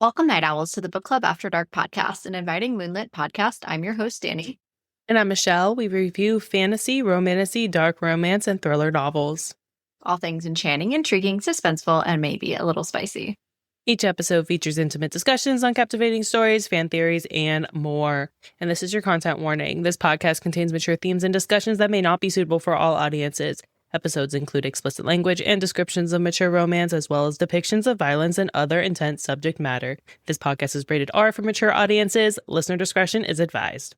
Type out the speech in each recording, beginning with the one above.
Welcome, Night Owls, to the Book Club After Dark podcast, an inviting moonlit podcast. I'm your host, Danny. And I'm Michelle. We review fantasy, romantasy, dark romance, and thriller novels. All things enchanting, intriguing, suspenseful, and maybe a little spicy. Each episode features intimate discussions on captivating stories, fan theories, and more. And this is your content warning. This podcast contains mature themes and discussions that may not be suitable for all audiences. Episodes include explicit language and descriptions of mature romance, as well as depictions of violence and other intense subject matter. This podcast is rated R for mature audiences. Listener discretion is advised.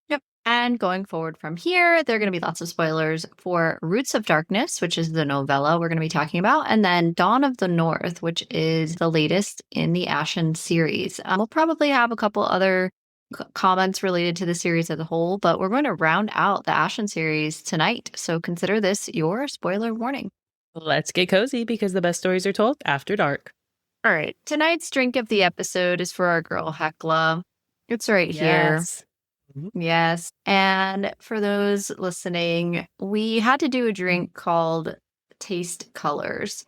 Yep. And going forward from here, there are going to be lots of spoilers for Roots of Darkness, which is the novella we're going to be talking about, and then Dawn of the North, which is the latest in the ASHEN series. We'll probably have a couple other comments related to the series as a whole, but we're going to round out the ASHEN series tonight, so consider this your spoiler warning. Let's get cozy because the best stories are told after dark. All right, tonight's drink of the episode is for our girl Hecla. It's right here. Yes, and for those listening, we had to do a drink called Taste Colors.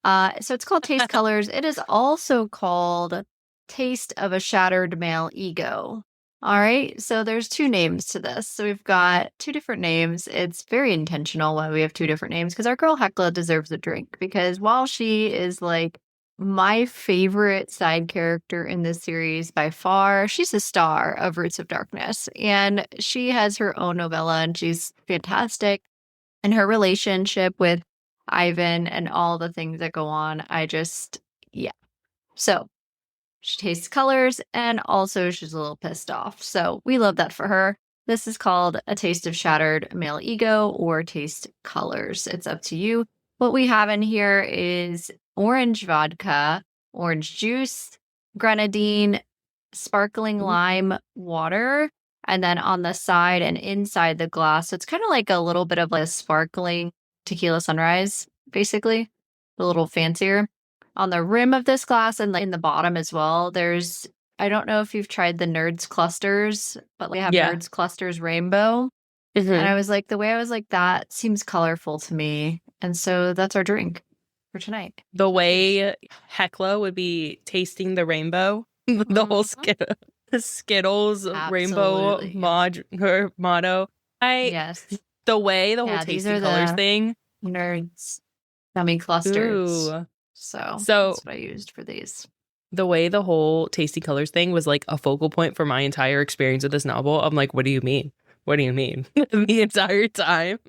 So it's called Taste Colors. It is also called Taste of a Shattered Male Ego. All right, so there's two names to this. So we've got two different names. It's very intentional why we have two different names, because our girl Hecla deserves a drink, because while she is like my favorite side character in this series by far, she's the star of Roots of Darkness, and she has her own novella, and she's fantastic. And her relationship with Ivan and all the things that go on, yeah. So she tastes colors, and also she's a little pissed off. So we love that for her. This is called A Taste of Shattered Male Ego, or Taste Colors. It's up to you. What we have in here is orange vodka, orange juice, grenadine, sparkling lime water, and then on the side and inside the glass, so it's kind of like a little bit of like a sparkling tequila sunrise, basically, a little fancier. On the rim of this glass and in the bottom as well, I don't know if you've tried the Nerds Clusters, but we have Nerds Clusters Rainbow. Mm-hmm. And I was like, that seems colorful to me. And so that's our drink for tonight. The way Hecla would be tasting the rainbow, the whole Skittles rainbow her motto. The way the whole tasting colors thing. Nerds gummy clusters. Ooh. So that's what I used for these. The way the whole tasty colors thing was like a focal point for my entire experience of this novel. I'm like, what do you mean? What do you mean? The entire time.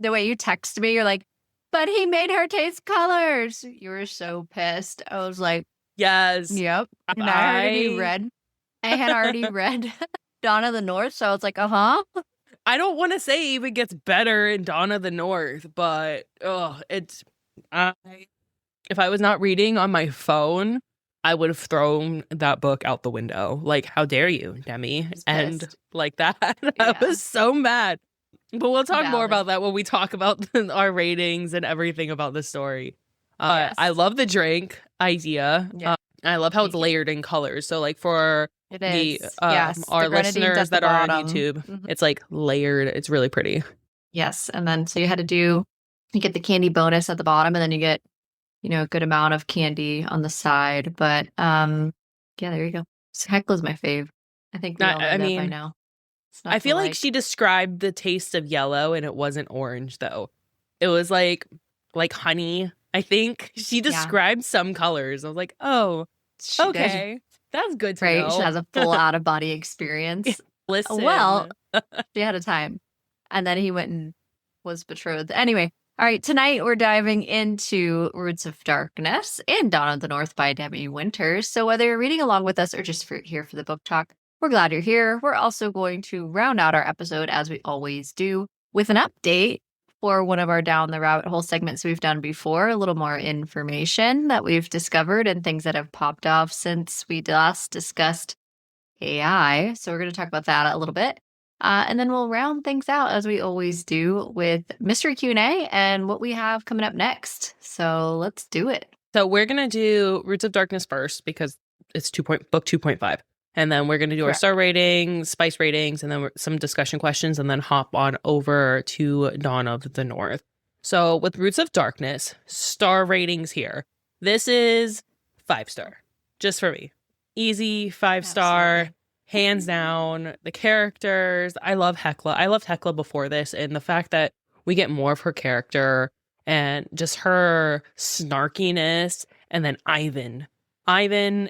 The way you text me, you're like, but he made her taste colors. You were so pissed. I was like, yes. Yep. And I had already read Dawn of the North. So I was like, I don't want to say it even gets better in Dawn of the North, but if I was not reading on my phone, I would have thrown that book out the window. Like, how dare you, Demi? And like that. I was so mad. But we'll talk more about that when we talk about our ratings and everything about the story. I love the drink idea. Yeah. I love how it's layered in colors. So like for our listeners that are on YouTube, it's like layered. It's really pretty. Yes. And then so you get the candy bonus at the bottom, and then you get a good amount of candy on the side. But there you go. Hecla's my fave. I think we all know that by now. I feel like she described the taste of yellow, and it wasn't orange though. It was like honey. I think she described some colors. I was like, oh, okay, that's good to know. She has a full out of body experience. Listen, well, she had a time, and then he went and was betrothed. Anyway. All right, tonight we're diving into Roots of Darkness and Dawn of the North by Demi Winters. So whether you're reading along with us or just here for the book talk, we're glad you're here. We're also going to round out our episode, as we always do, with an update for one of our Down the Rabbit Hole segments we've done before, a little more information that we've discovered and things that have popped off since we last discussed AI. So we're going to talk about that a little bit. And then we'll round things out, as we always do, with mystery Q&A and what we have coming up next. So let's do it. So we're going to do Roots of Darkness first, because it's book 2.5. And then we're going to do our star ratings, spice ratings, and then some discussion questions, and then hop on over to Dawn of the North. So with Roots of Darkness, star ratings here. This is 5-star, just for me. Easy 5-star, hands down. The characters, I love Hecla. I loved Hecla before this, and the fact that we get more of her character and just her snarkiness, and then Ivan,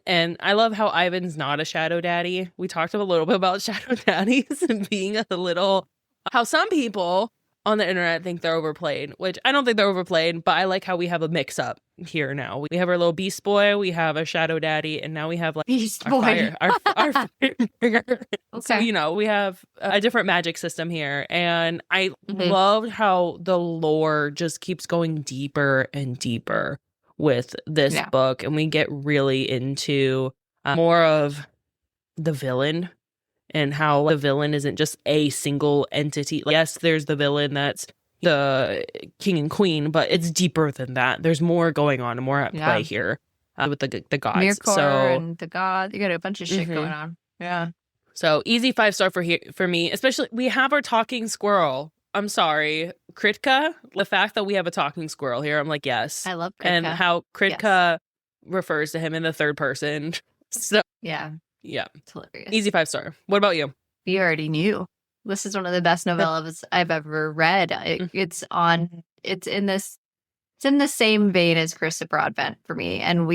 and I love how Ivan's not a shadow daddy. We talked a little bit about shadow daddies and being a little, how some people on the internet think they're overplayed, which I don't think they're overplayed, but I like how we have a mix up here now. We have our little beast boy, we have a shadow daddy, and now we have like beast our boy. fire, our fire trigger. Okay. So, you know, we have a different magic system here. And I loved how the lore just keeps going deeper and deeper with this book. And we get really into more of the villain and how the villain isn't just a single entity. Yes, there's the villain that's the king and queen, but it's deeper than that. There's more going on and more at play here with the gods. Mirkor and the god. You got a bunch of shit going on. Yeah. So easy 5-star for me. Especially, we have our talking squirrel. I'm sorry, Kritka. The fact that we have a talking squirrel here, I'm like, yes. I love Kritka. And how Kritka refers to him in the third person. So yeah, it's hilarious. Easy 5-star. What about you? You already knew. This is one of the best novellas I've ever read. It's in the same vein as Krista Broadbent for me. And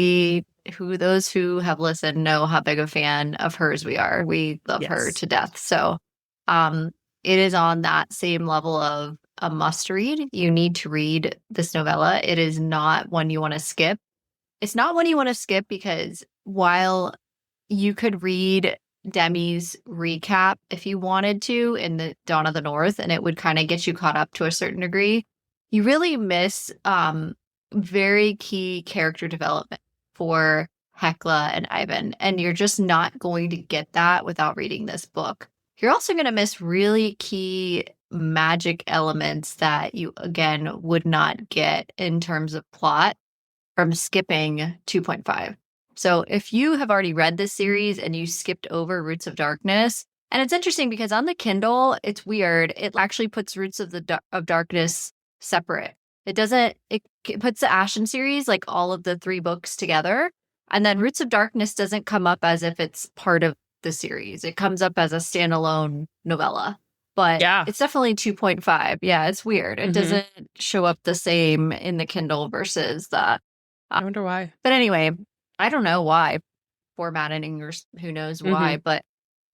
those who have listened know how big a fan of hers we are. We love her to death. So it is on that same level of a must read. You need to read this novella. It is not one you want to skip. It's not one you want to skip because while you could read Demi's recap if you wanted to in the Dawn of the North, and it would kind of get you caught up to a certain degree, you really miss very key character development for Hecla and Ivan, and you're just not going to get that without reading this book. You're also going to miss really key magic elements that you, again, would not get in terms of plot from skipping 2.5. So if you have already read this series and you skipped over Roots of Darkness, and it's interesting because on the Kindle, it's weird. It actually puts Roots of Darkness separate. It puts the ASHEN series, like all of the 3 books together. And then Roots of Darkness doesn't come up as if it's part of the series. It comes up as a standalone novella. But it's definitely 2.5. Yeah, it's weird. It doesn't show up the same in the Kindle versus the... I wonder why. But anyway, I don't know why. Formatting or who knows why. But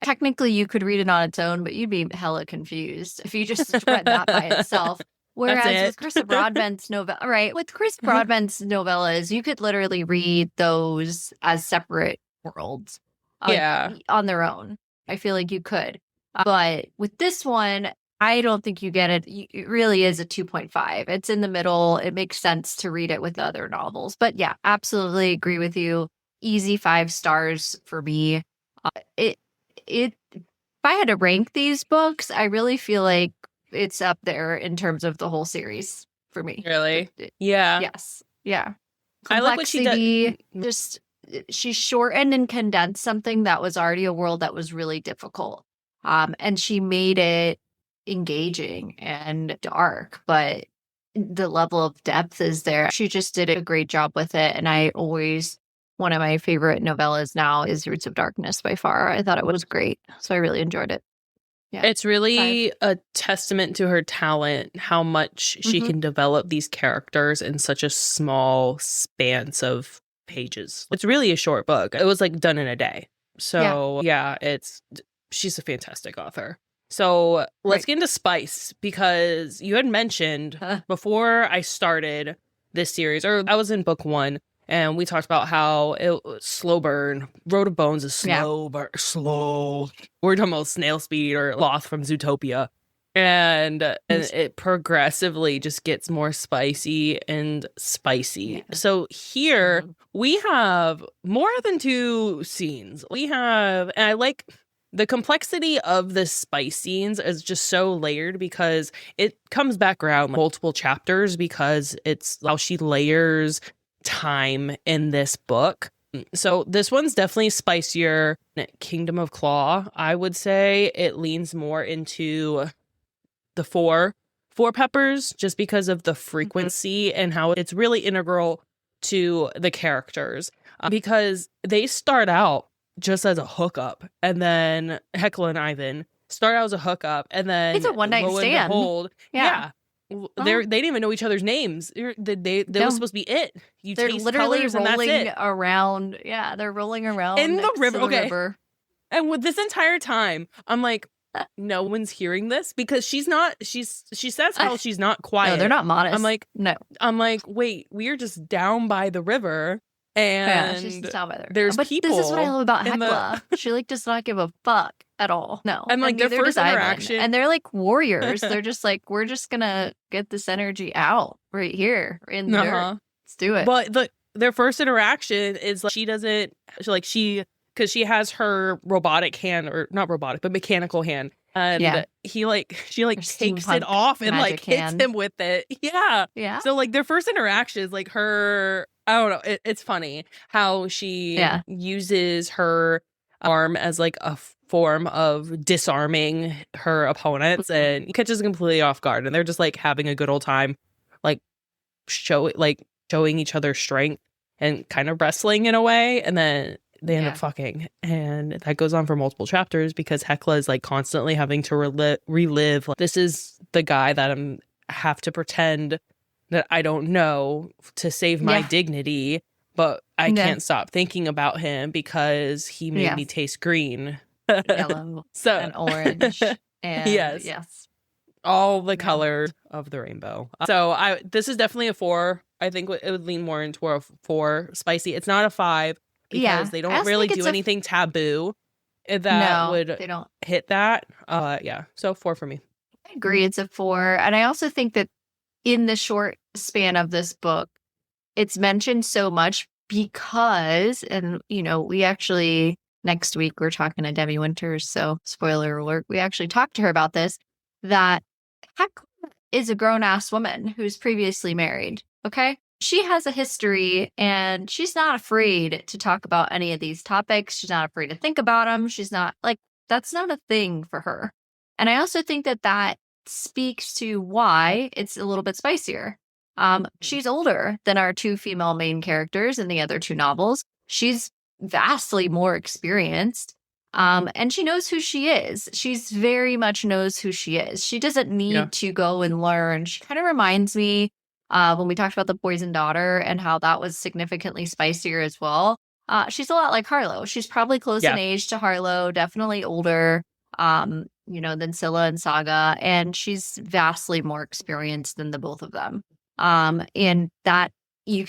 technically you could read it on its own, but you'd be hella confused if you just read that by itself. Whereas with Chris Broadbent's novella, right? With Chris Broadbent's novellas, you could literally read those as separate worlds. On their own. I feel like you could. But with this one, I don't think you get it. It really is a 2.5. It's in the middle. It makes sense to read it with the other novels. But yeah, absolutely agree with you. Easy 5 stars for me. If I had to rank these books, I really feel like it's up there in terms of the whole series for me. Really? Yeah. Yes. Yeah. I like what she did. Just she shortened and condensed something that was already a world that was really difficult. And she made it engaging and dark, but the level of depth is there. She just did a great job with it. And one of my favorite novellas now is Roots of Darkness by far. I thought it was great. So I really enjoyed it. Yeah. It's really a testament to her talent, how much she can develop these characters in such a small span of pages. It's really a short book. It was like done in a day. So she's a fantastic author. So let's get into spice, because you had mentioned before I started this series, or I was in book 1, and we talked about how it was slow burn. Road of Bones is slow. We're talking about Snail Speed or Loth from Zootopia. And it progressively just gets more spicy and spicy. Yeah. So here we have more than 2 scenes. And I like the complexity of the spice scenes is just so layered because it comes back around multiple chapters, because it's how she layers time in this book. So this one's definitely spicier. Kingdom of Claw, I would say it leans more into the four peppers, just because of the frequency and how it's really integral to the characters, because they start out just as a hookup, and then Hecla and Ivan start out as a hookup, and then it's a one night stand. They didn't even know each other's names. They was supposed to be it. They're literally rolling around. Yeah, they're rolling around in the river. Okay. River. And with this entire time, I'm like, no one's hearing this because she says how she's not quiet. No, they're not modest. I'm like, no. I'm like, wait, we are just down by the river. And she's down by the river. There's but people. This is what I love about Hecla. She like does not give a fuck at all. No. And like their first interaction. And they're like warriors. They're just like, we're just gonna get this energy out right here in the dirt. Let's do it. But their first interaction is like because she has her robotic hand, or not robotic, but mechanical hand. And she takes it off and like hits him with it. Yeah. Yeah. So like their first interaction is like her, I don't know. It's funny how she uses her arm as like a form of disarming her opponents and catches them completely off guard. And they're just like having a good old time, like showing each other strength and kind of wrestling in a way. And then they end up fucking, and that goes on for multiple chapters because Hecla is like constantly having to relive. Like, this is the guy that have to pretend that I don't know to save my dignity, but I can't stop thinking about him because he made me taste green, yellow, and orange, and yes, all the colors of the rainbow. So this is definitely a 4. I think it would lean more into a 4 spicy. It's not a 5. Because they don't really do anything taboo that would hit that. So 4 for me. I agree. It's a 4. And I also think that in the short span of this book, it's mentioned so much because, and we actually, next week, we're talking to Demi Winters. So spoiler alert, we actually talked to her about this, that Hecla is a grown-ass woman who's previously married. Okay. She has a history and she's not afraid to talk about any of these topics. She's not afraid to think about them. She's not that's not a thing for her. And I also think that speaks to why it's a little bit spicier. She's older than our 2 female main characters in the other 2 novels. She's vastly more experienced. And she knows who she is. She's very much knows who she is. She doesn't need to go and learn. She kind of reminds me when we talked about the Poison Daughter and how that was significantly spicier as well. She's a lot like Harlow. She's probably close in age to Harlow, definitely older, than Scylla and Saga. And she's vastly more experienced than the both of them. And that you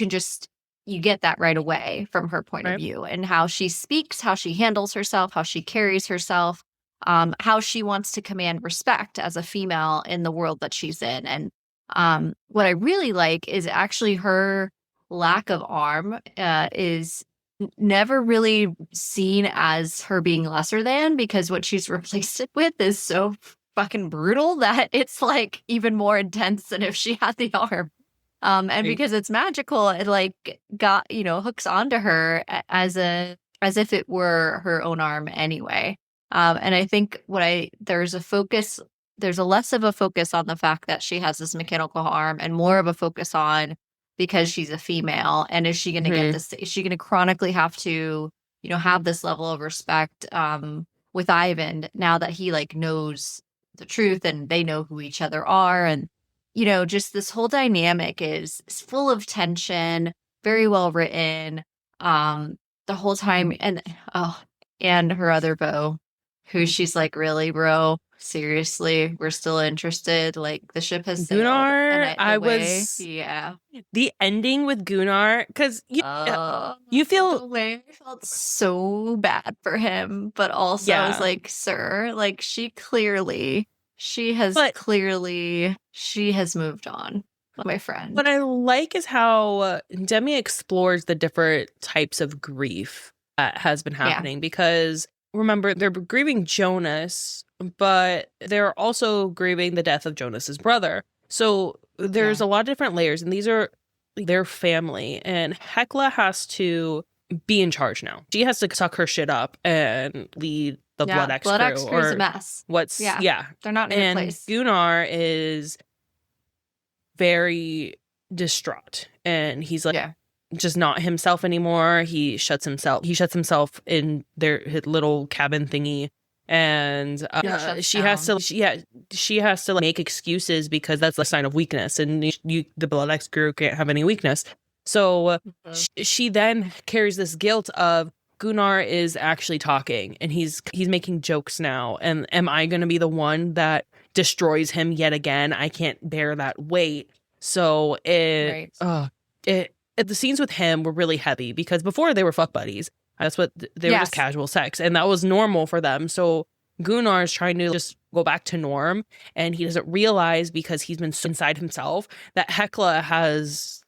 get that right away from her point of view and how she speaks, how she handles herself, how she carries herself, how she wants to command respect as a female in the world that she's in. And what I really like is actually her lack of arm is never really seen as her being lesser than, because what she's replaced it with is so fucking brutal that it's like even more intense than if she had the arm. And because it's magical, it like got, hooks onto her as if it were her own arm anyway. And I think there's a less of a focus on the fact that she has this mechanical arm and more of a focus on because she's a female. And is she going to get this? Is she going to chronically have to, have this level of respect with Ivan now that he like knows the truth and they know who each other are? And, just this whole dynamic is full of tension, very well written the whole time. And her other beau, who she's like, really, bro? Seriously, we're still interested. Like the ship has sailed. Gunnar, the ending with Gunnar, because you feel the way I felt so bad for him, but also I was like, sir, like she has moved on, my friend. What I like is how Demi explores the different types of grief that has been happening because remember, they're grieving Jonas, but they're also grieving the death of Jonas's brother. So there's a lot of different layers, and these are their family. And Hecla has to be in charge now. She has to suck her shit up and lead the Blood X Blood crew. X crew is a mess. They're not in a place. Gunnar is very distraught, and he's like, just not himself anymore. He shuts himself in his little cabin thingy, and she has to like, make excuses because that's a sign of weakness, and the Blood X crew can't have any weakness. So she then carries this guilt of Gunnar is actually talking, and he's making jokes now, and am I going to be the one that destroys him yet again? I can't bear that weight. So the scenes with him were really heavy because before they were fuck buddies. That's what they were, just casual sex, and that was normal for them. So Gunnar is trying to just go back to norm, and he doesn't realize because he's been so inside himself that Hekla has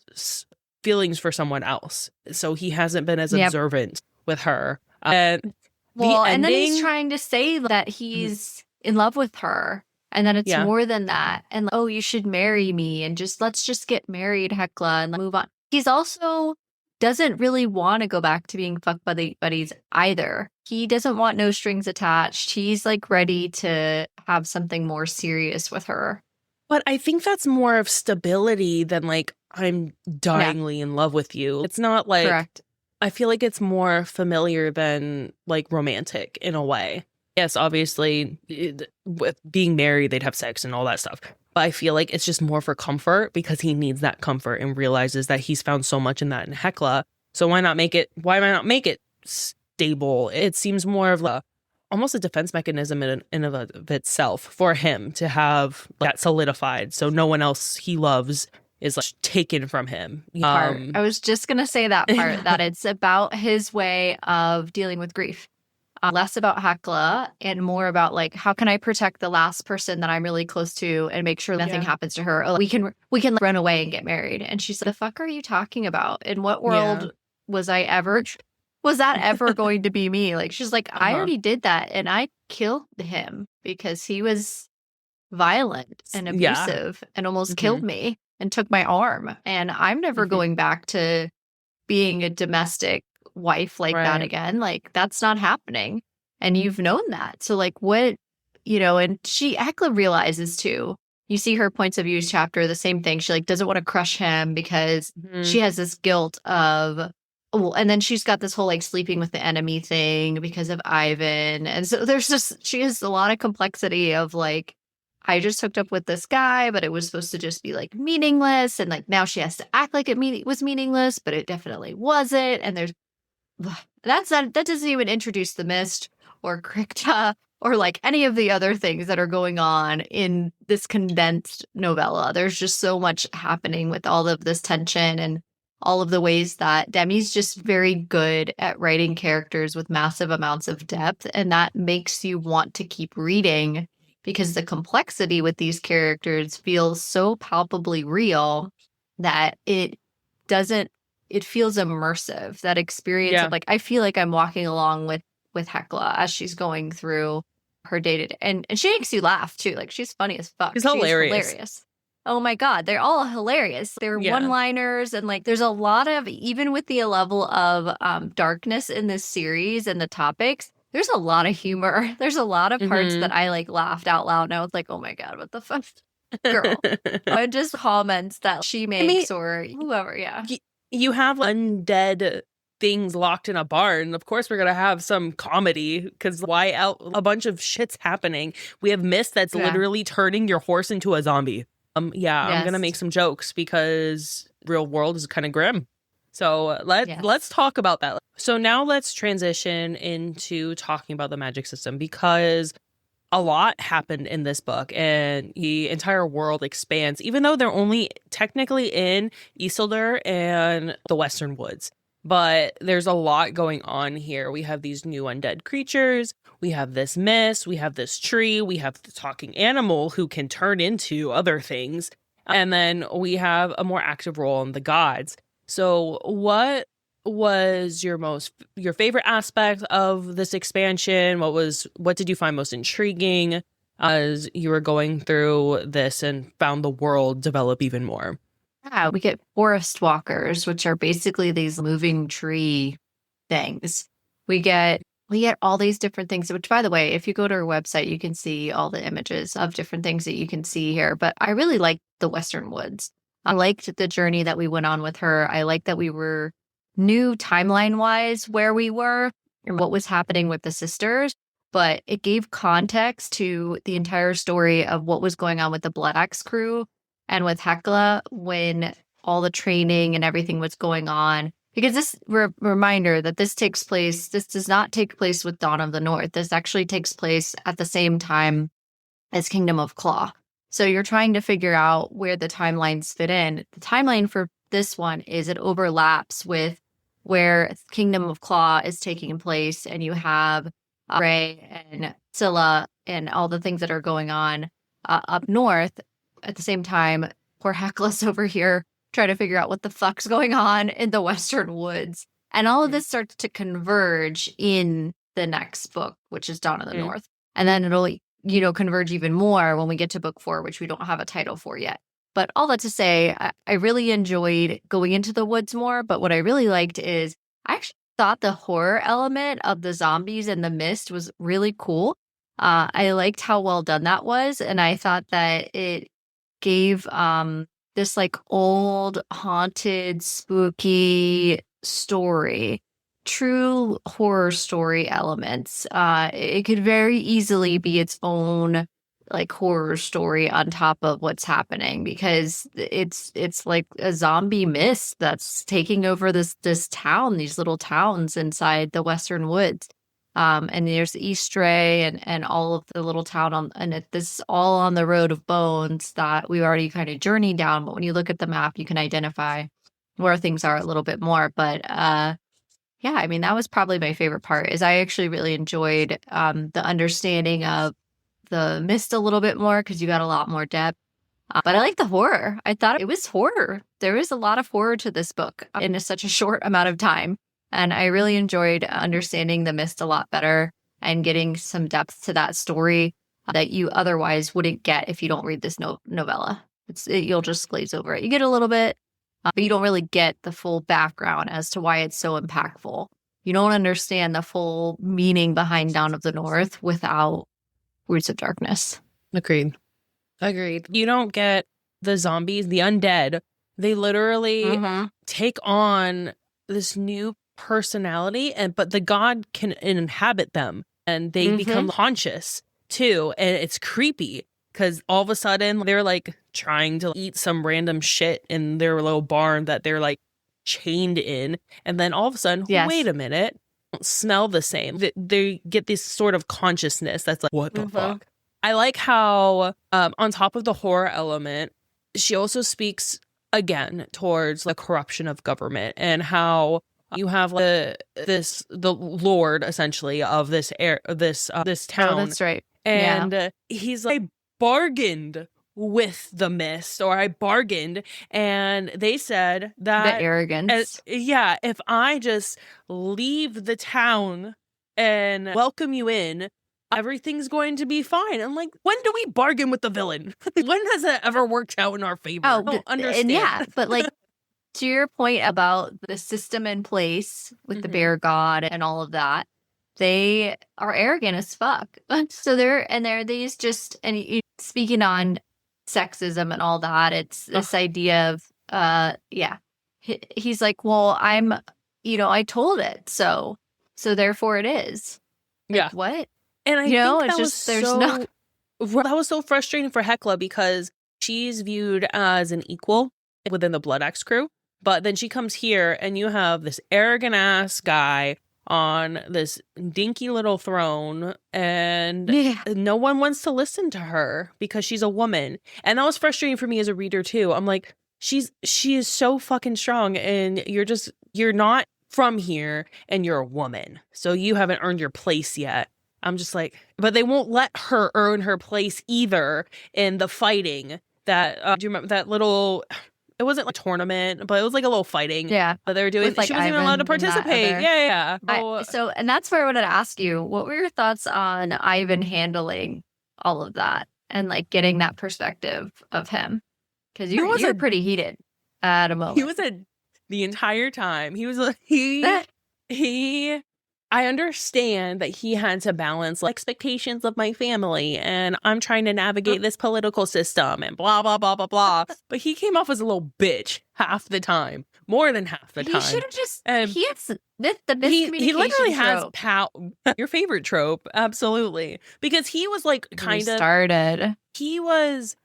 feelings for someone else. So he hasn't been as observant with her. And then he's trying to say that he's in love with her. And then it's more than that. And oh, you should marry me, and let's just get married, Hekla, and move on. He's also doesn't really want to go back to being fuck buddies either. He doesn't want no strings attached. He's like ready to have something more serious with her. But I think that's more of stability than like, I'm dyingly in love with you. It's not like, correct. I feel like it's more familiar than like romantic in a way. Yes, obviously, with being married, they'd have sex and all that stuff. But I feel like it's just more for comfort because he needs that comfort and realizes that he's found so much in that in Hekla. So why not make it stable? It seems more of almost a defense mechanism in of itself for him to have that solidified. So no one else he loves is like taken from him. I was just going to say that part, that it's about his way of dealing with grief. Less about Hekla and more about like, how can I protect the last person that I'm really close to and make sure nothing happens to her? We can run away and get married. And she's like, the fuck are you talking about? In what world was that ever going to be me? Like, she's like, I already did that, and I killed him because he was violent and abusive and almost killed me and took my arm. And I'm never going back to being a domestic wife like that again. Like, that's not happening. And you've known that. So like, what, and Hekla realizes too. You see her points of views chapter, the same thing. She like doesn't want to crush him because she has this guilt of, and then she's got this whole like sleeping with the enemy thing because of Ivan. And so she has a lot of complexity of like, I just hooked up with this guy, but it was supposed to just be like meaningless. And like now she has to act like it was meaningless, but it definitely wasn't. And that doesn't even introduce the Mist or Krikta or like any of the other things that are going on in this condensed novella. There's just so much happening with all of this tension and all of the ways that Demi's just very good at writing characters with massive amounts of depth. And that makes you want to keep reading because the complexity with these characters feels so palpably real that it feels immersive. That experience of like, I feel like I'm walking along with Hekla as she's going through her day-to-day. And she makes you laugh too. Like, she's funny as fuck. She's hilarious. Oh my God. They're all hilarious. They're one-liners. And like, there's a lot of, even with the level of darkness in this series and the topics, there's a lot of humor. There's a lot of parts that I like laughed out loud. And I was like, oh my God, what the fuck? Girl. Or just comments that she makes or whoever. Yeah. You have undead things locked in a barn. Of course, we're going to have some comedy because why out? A bunch of shit's happening. We have Mist that's literally turning your horse into a zombie. I'm going to make some jokes because real world is kind of grim. So let's talk about that. So now let's transition into talking about the magic system because a lot happened in this book and the entire world expands, even though they're only technically in Isildur and the Western Woods. But there's a lot going on here. We have these new undead creatures. We have this mist. We have this tree. We have the talking animal who can turn into other things. And then we have a more active role in the gods. So what was your favorite aspect of this expansion? What did you find most intriguing as you were going through this and found the world develop even more? Yeah, we get forest walkers, which are basically these moving tree things. We get all these different things, which, by the way, if you go to our website, you can see all the images of different things that you can see here. But I really like the Western Woods. I liked the journey that we went on with her. I liked that we knew timeline-wise where we were and what was happening with the sisters, but it gave context to the entire story of what was going on with the Blood Axe crew and with Hekla when all the training and everything was going on. Because this reminder that this does not take place with Dawn of the North. This actually takes place at the same time as Kingdom of Claw. So you're trying to figure out where the timelines fit in. The timeline for this one is it overlaps with where Kingdom of Claw is taking place, and you have Ray and Scylla and all the things that are going on up north. At the same time, poor Hecla's over here trying to figure out what the fuck's going on in the Western Woods. And all of this starts to converge in the next book, which is Dawn of the North. And then it'll, converge even more when we get to book 4, which we don't have a title for yet. But all that to say, I really enjoyed going into the woods more. But what I really liked is I actually thought the horror element of the zombies and the mist was really cool. I liked how well done that was. And I thought that it gave this like old, haunted, spooky story, true horror story elements. It could very easily be its own like horror story on top of what's happening, because it's like a zombie mist that's taking over this town, these little towns inside the Western Woods. And there's Eastray and all of the little town this is all on the Road of Bones that we already kind of journeyed down. But when you look at the map, you can identify where things are a little bit more. But yeah, I mean, that was probably my favorite part. Is I actually really enjoyed the understanding of the mist a little bit more, because you got a lot more depth. But I like the horror. I thought it was horror. There is a lot of horror to this book in such a short amount of time. And I really enjoyed understanding the mist a lot better and getting some depth to that story that you otherwise wouldn't get if you don't read this novella. You'll just glaze over it. You get a little bit, but you don't really get the full background as to why it's so impactful. You don't understand the full meaning behind Dawn of the North without Roots of Darkness. Agreed. You don't get the zombies, the undead. They literally take on this new personality, but the god can inhabit them, and they become conscious too. And it's creepy because all of a sudden they're like trying to eat some random shit in their little barn that they're like chained in, and then all of a sudden, wait a minute, don't smell the same. They get this sort of consciousness that's like, what the fuck? I like how on top of the horror element, she also speaks again towards the corruption of government, and how you have the lord essentially of this town. Oh, that's right. And he's like, I bargained with the mist, or I bargained, and they said that the arrogance. If I just leave the town and welcome you in, everything's going to be fine. I'm like, when do we bargain with the villain? When has that ever worked out in our favor? I don't understand. And but like, to your point about the system in place with the bear god and all of that, they are arrogant as fuck. So they're these just, and speaking on sexism and all that, it's this idea of, he's like, well, I told it, so therefore it is. Like, what? And I think that was that was so frustrating for Hekla, because she's viewed as an equal within the Blood Axe crew. But then she comes here and you have this arrogant ass guy on this dinky little throne, and no one wants to listen to her because she's a woman. And that was frustrating for me as a reader too. I'm like, she is so fucking strong, and you're not from here, and you're a woman, so you haven't earned your place yet. I'm just like, but they won't let her earn her place either in the fighting. That do you remember that little? It wasn't like a tournament, but it was like a little fighting. Yeah, that they were doing. Like, she wasn't even allowed to participate. And that's where I wanted to ask you, what were your thoughts on Ivan handling all of that and like getting that perspective of him? Because you were pretty heated at a moment. He was the entire time. He was he I understand that he had to balance expectations of my family and I'm trying to navigate this political system and blah, blah, blah, blah, blah. But he came off as a little bitch half the time, more than half the time. He should have just, he has the miscommunication he literally trope. has your favorite trope. Absolutely. Because he was like he was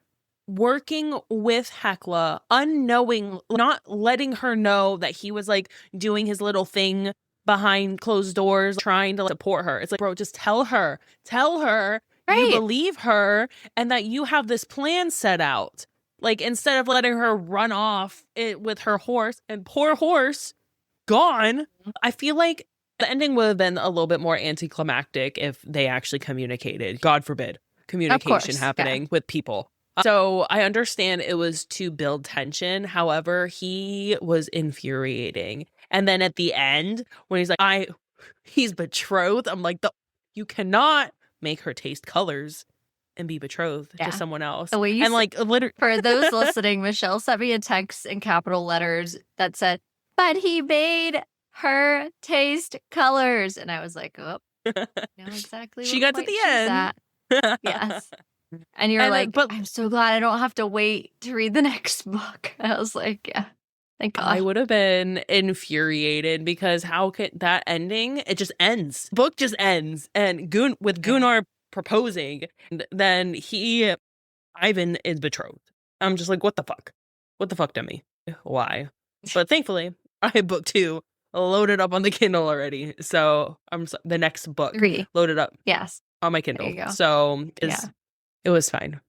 working with Hecla, unknowing, not letting her know that he was like doing his little thing behind closed doors, trying to support her. It's like, bro, just tell her you believe her and that you have this plan set out. Like, instead of letting her run off with her horse and poor horse gone, I feel like the ending would have been a little bit more anticlimactic if they actually communicated. God forbid communication happening with people. So I understand it was to build tension. However, he was infuriating. And then at the end, when he's like, he's betrothed, I'm like, you cannot make her taste colors and be betrothed to someone else. And literally, for those listening, Michelle sent me a text in capital letters that said, "But he made her taste colors," and I was like, "Oh, know exactly." She got to the end. Yes. And you're but I'm so glad I don't have to wait to read the next book. I was like, yeah, thank God. I would have been infuriated because how could that ending? It just ends. Book just ends. And Gunnar proposing, and then Ivan is betrothed. I'm just like, what the fuck? What the fuck, Demi? Why? But thankfully, I have book 2 loaded up on the Kindle already. So the next book loaded up. Yes. On my Kindle. So it was fine.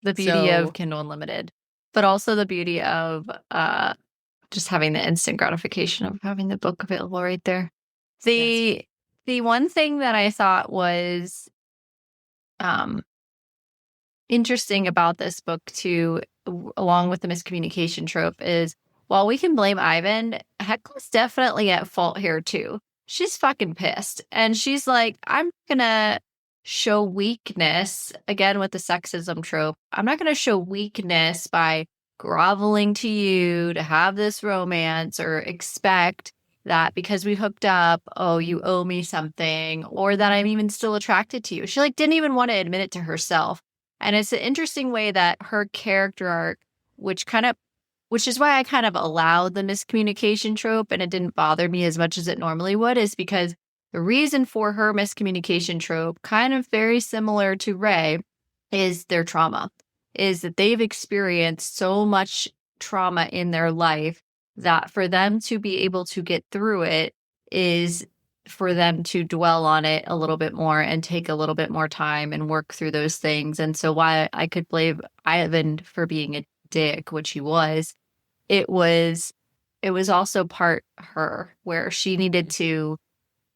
The beauty of Kindle Unlimited, but also the beauty of just having the instant gratification of having the book available right there. The one thing that I thought was interesting about this book too, along with the miscommunication trope, is while we can blame Ivan, Hecla's definitely at fault here too. She's fucking pissed. And she's like, I'm gonna show weakness, again with the sexism trope. I'm not gonna show weakness by groveling to you to have this romance or expect that because we hooked up, oh, you owe me something, or that I'm even still attracted to you. She didn't even want to admit it to herself. And it's an interesting way that her character arc, which is why I kind of allowed the miscommunication trope and it didn't bother me as much as it normally would, is because the reason for her miscommunication trope, kind of very similar to Ray, is their trauma, is that they've experienced so much trauma in their life that for them to be able to get through it is for them to dwell on it a little bit more and take a little bit more time and work through those things. And so while I could blame Ivan for being a dick, which he was, it was also part her, where she needed to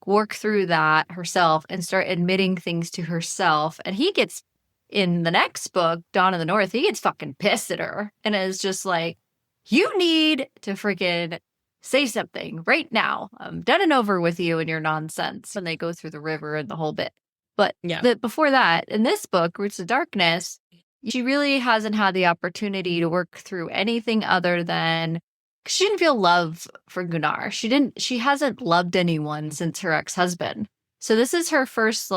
work through that herself and start admitting things to herself. And he gets, in the next book, Dawn of the North, he gets fucking pissed at her and is just like, you need to freaking say something right now. I'm done and over with you and your nonsense. And they go through the river and the whole bit. But before that, in this book, Roots of Darkness, she really hasn't had the opportunity to work through anything other than, she didn't feel love for Gunnar. She hasn't loved anyone since her ex-husband. So this is her first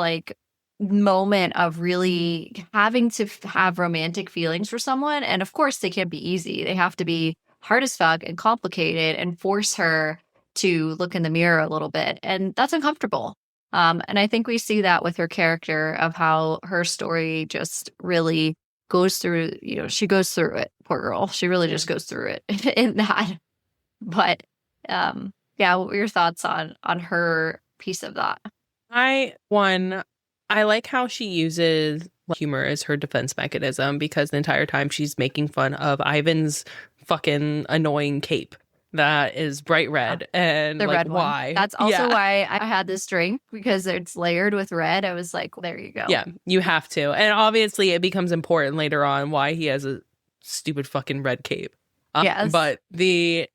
moment of really having to have romantic feelings for someone. And of course they can't be easy. They have to be hard as fuck and complicated and force her to look in the mirror a little bit. And that's uncomfortable. And I think we see that with her character, of how her story just really goes through, she goes through it. Poor girl. She really just goes through it in that. But what were your thoughts on her piece of that? I like how she uses humor as her defense mechanism, because the entire time she's making fun of Ivan's fucking annoying cape that is bright red. And the red why? One. That's also why I had this drink, because it's layered with red. I was like, well, there you go. Yeah, you have to. And obviously it becomes important later on why he has a stupid fucking red cape. Yes. But it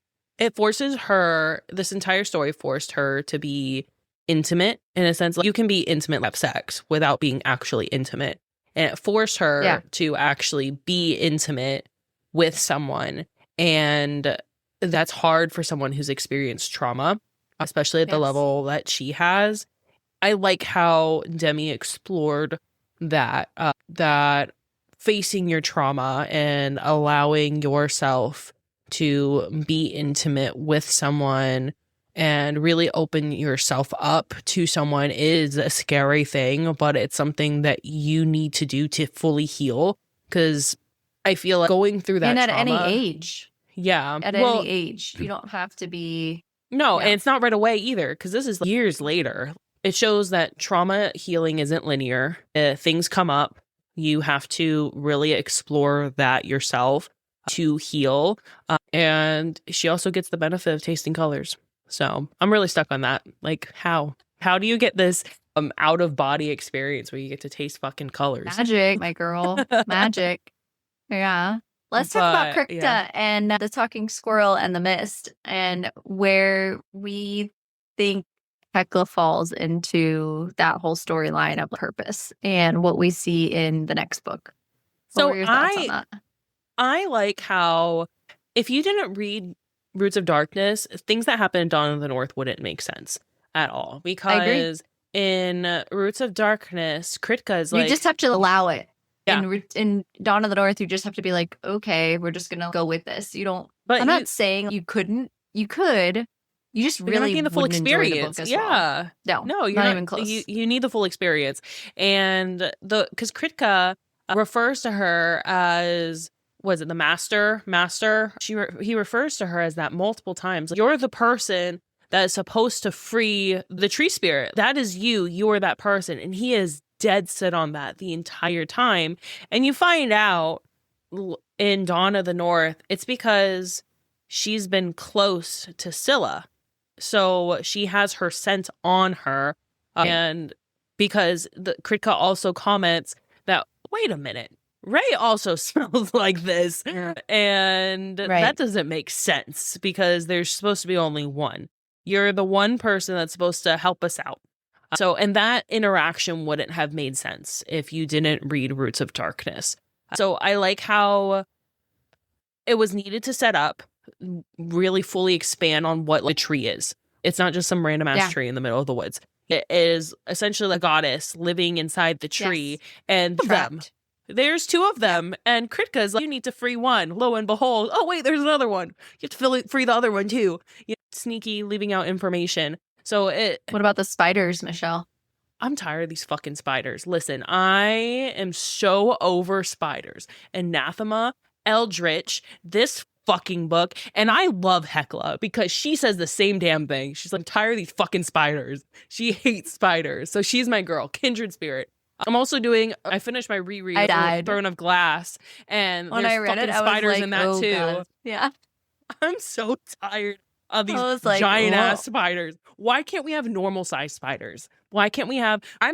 forces her, this entire story forced her to be intimate, in a sense. You can be intimate, have sex without being actually intimate. And it forced her to actually be intimate with someone. And that's hard for someone who's experienced trauma. especially at the level that she has. I like how Demi explored that that facing your trauma and allowing yourself to be intimate with someone and really open yourself up to someone is a scary thing, but it's something that you need to do to fully heal. Because I feel like going through that and at trauma, any age. Yeah. At any age. You don't have to be... No, and it's not right away either, because this is years later. It shows that trauma healing isn't linear. Things come up. You have to really explore that yourself to heal. And she also gets the benefit of tasting colors. So I'm really stuck on that. Like, how do you get this out of body experience where you get to taste fucking colors? Magic, my girl. Magic. Yeah. Let's talk about Kripke and the talking squirrel and the mist, and where we think Hecla falls into that whole storyline of purpose and what we see in the next book. What were your thoughts on that? I like how, if you didn't read Roots of Darkness, things that happen in Dawn of the North wouldn't make sense at all. Because in Roots of Darkness, Kritka is like... You just have to allow it. Yeah. In Dawn of the North, you just have to be like, okay, we're just going to go with this. You don't... But I'm not saying you couldn't. You could. You just really need the full experience. Well. No, you're not even close. You need the full experience. And because Kritka refers to her as... Was it the master? He refers to her as that multiple times. Like, you're the person that is supposed to free the tree spirit. That is you. You are that person. And he is dead set on that the entire time. And you find out in Dawn of the North, it's because she's been close to Scylla. So she has her scent on her. And because Kritka also comments that, wait a minute, Ray also smells like this. And that doesn't make sense because there's supposed to be only one. You're the one person that's supposed to help us out. So, and that interaction wouldn't have made sense if you didn't read Roots of Darkness. So I like how it was needed to set up, really fully expand on what a tree is. It's not just some random ass tree in the middle of the woods. It is essentially a goddess living inside the tree and trapped. There's two of them, and Kritka's like, you need to free one. Lo and behold, oh wait, there's another one. You have to free the other one too. Sneaky, leaving out information. So what about the spiders, Michelle? I'm tired of these fucking spiders. Listen, I am so over spiders. Anathema, Eldritch, this fucking book, and I love Hecla because she says the same damn thing. She's like, I'm tired of these fucking spiders. She hates spiders. So she's my girl, kindred spirit. I'm also I finished my reread of Throne of Glass, and when there's fucking spiders in that too. God. Yeah. I'm so tired of these giant ass spiders. Why can't we have normal size spiders? Why can't we have... I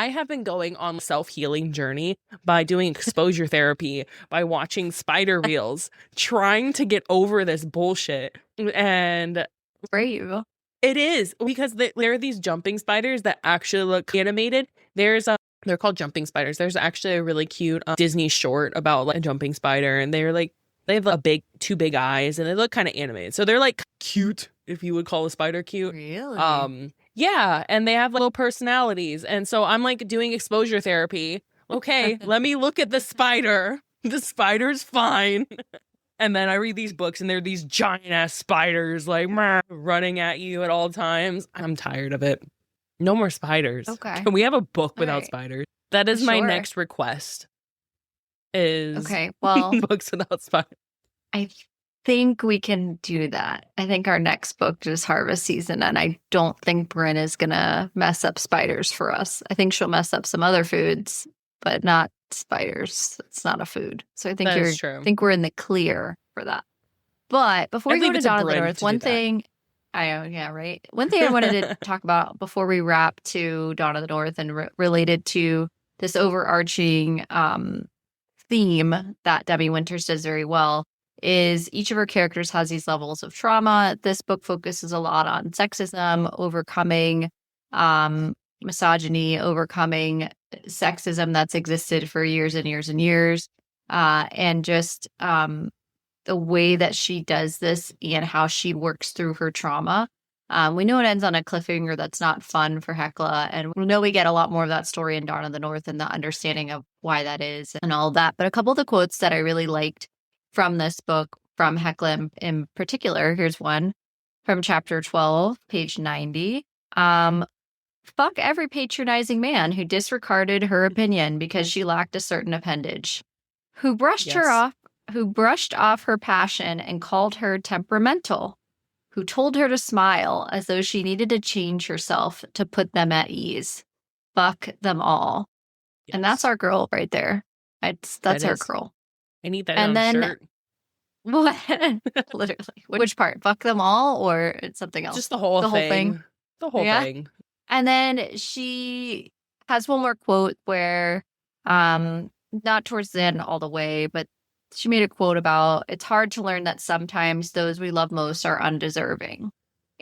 have been going on a self-healing journey by doing exposure therapy, by watching spider reels, trying to get over this bullshit. And... Brave. It is, because there are these jumping spiders that actually look animated. They're called jumping spiders. There's actually a really cute Disney short about like a jumping spider, and they have two big eyes, and they look kind of animated. So they're like cute, if you would call a spider cute. Really? Yeah, and they have little personalities. And so I'm like doing exposure therapy. Okay, let me look at the spider. The spider's fine. And then I read these books, and they're these giant ass spiders like running at you at all times. I'm tired of it. No more spiders. Okay. Can we have a book without spiders? That is my next request. Books without spiders. I think we can do that. I think our next book is harvest season, and I don't think Bryn is gonna mess up spiders for us. I think she'll mess up some other foods, but not spiders. It's not a food. So I think think we're in the clear for that. But before we go to Dawn of the North, one thing I wanted to talk about before we wrap to Dawn of the North and related to this overarching theme that Demi Winters does very well is each of her characters has these levels of trauma. This book focuses a lot on sexism, overcoming misogyny, overcoming sexism that's existed for years and years and years, and just the way that she does this and how she works through her trauma. We know it ends on a cliffhanger that's not fun for Hecla, and we know we get a lot more of that story in Dawn of the North and the understanding of why that is and all of that. But a couple of the quotes that I really liked from this book, from Hecla in particular, here's one from chapter 12, page 90. Fuck every patronizing man who disregarded her opinion because she lacked a certain appendage, who brushed off her passion and called her temperamental, who told her to smile as though she needed to change herself to put them at ease. Fuck them all. Yes. And that's our girl right there. That's our girl. I need that on a shirt. What? Literally. Which part? Fuck them all or something else? Just the whole thing. The whole thing. And then she has one more quote where, not towards the end all the way, but she made a quote about, it's hard to learn that sometimes those we love most are undeserving.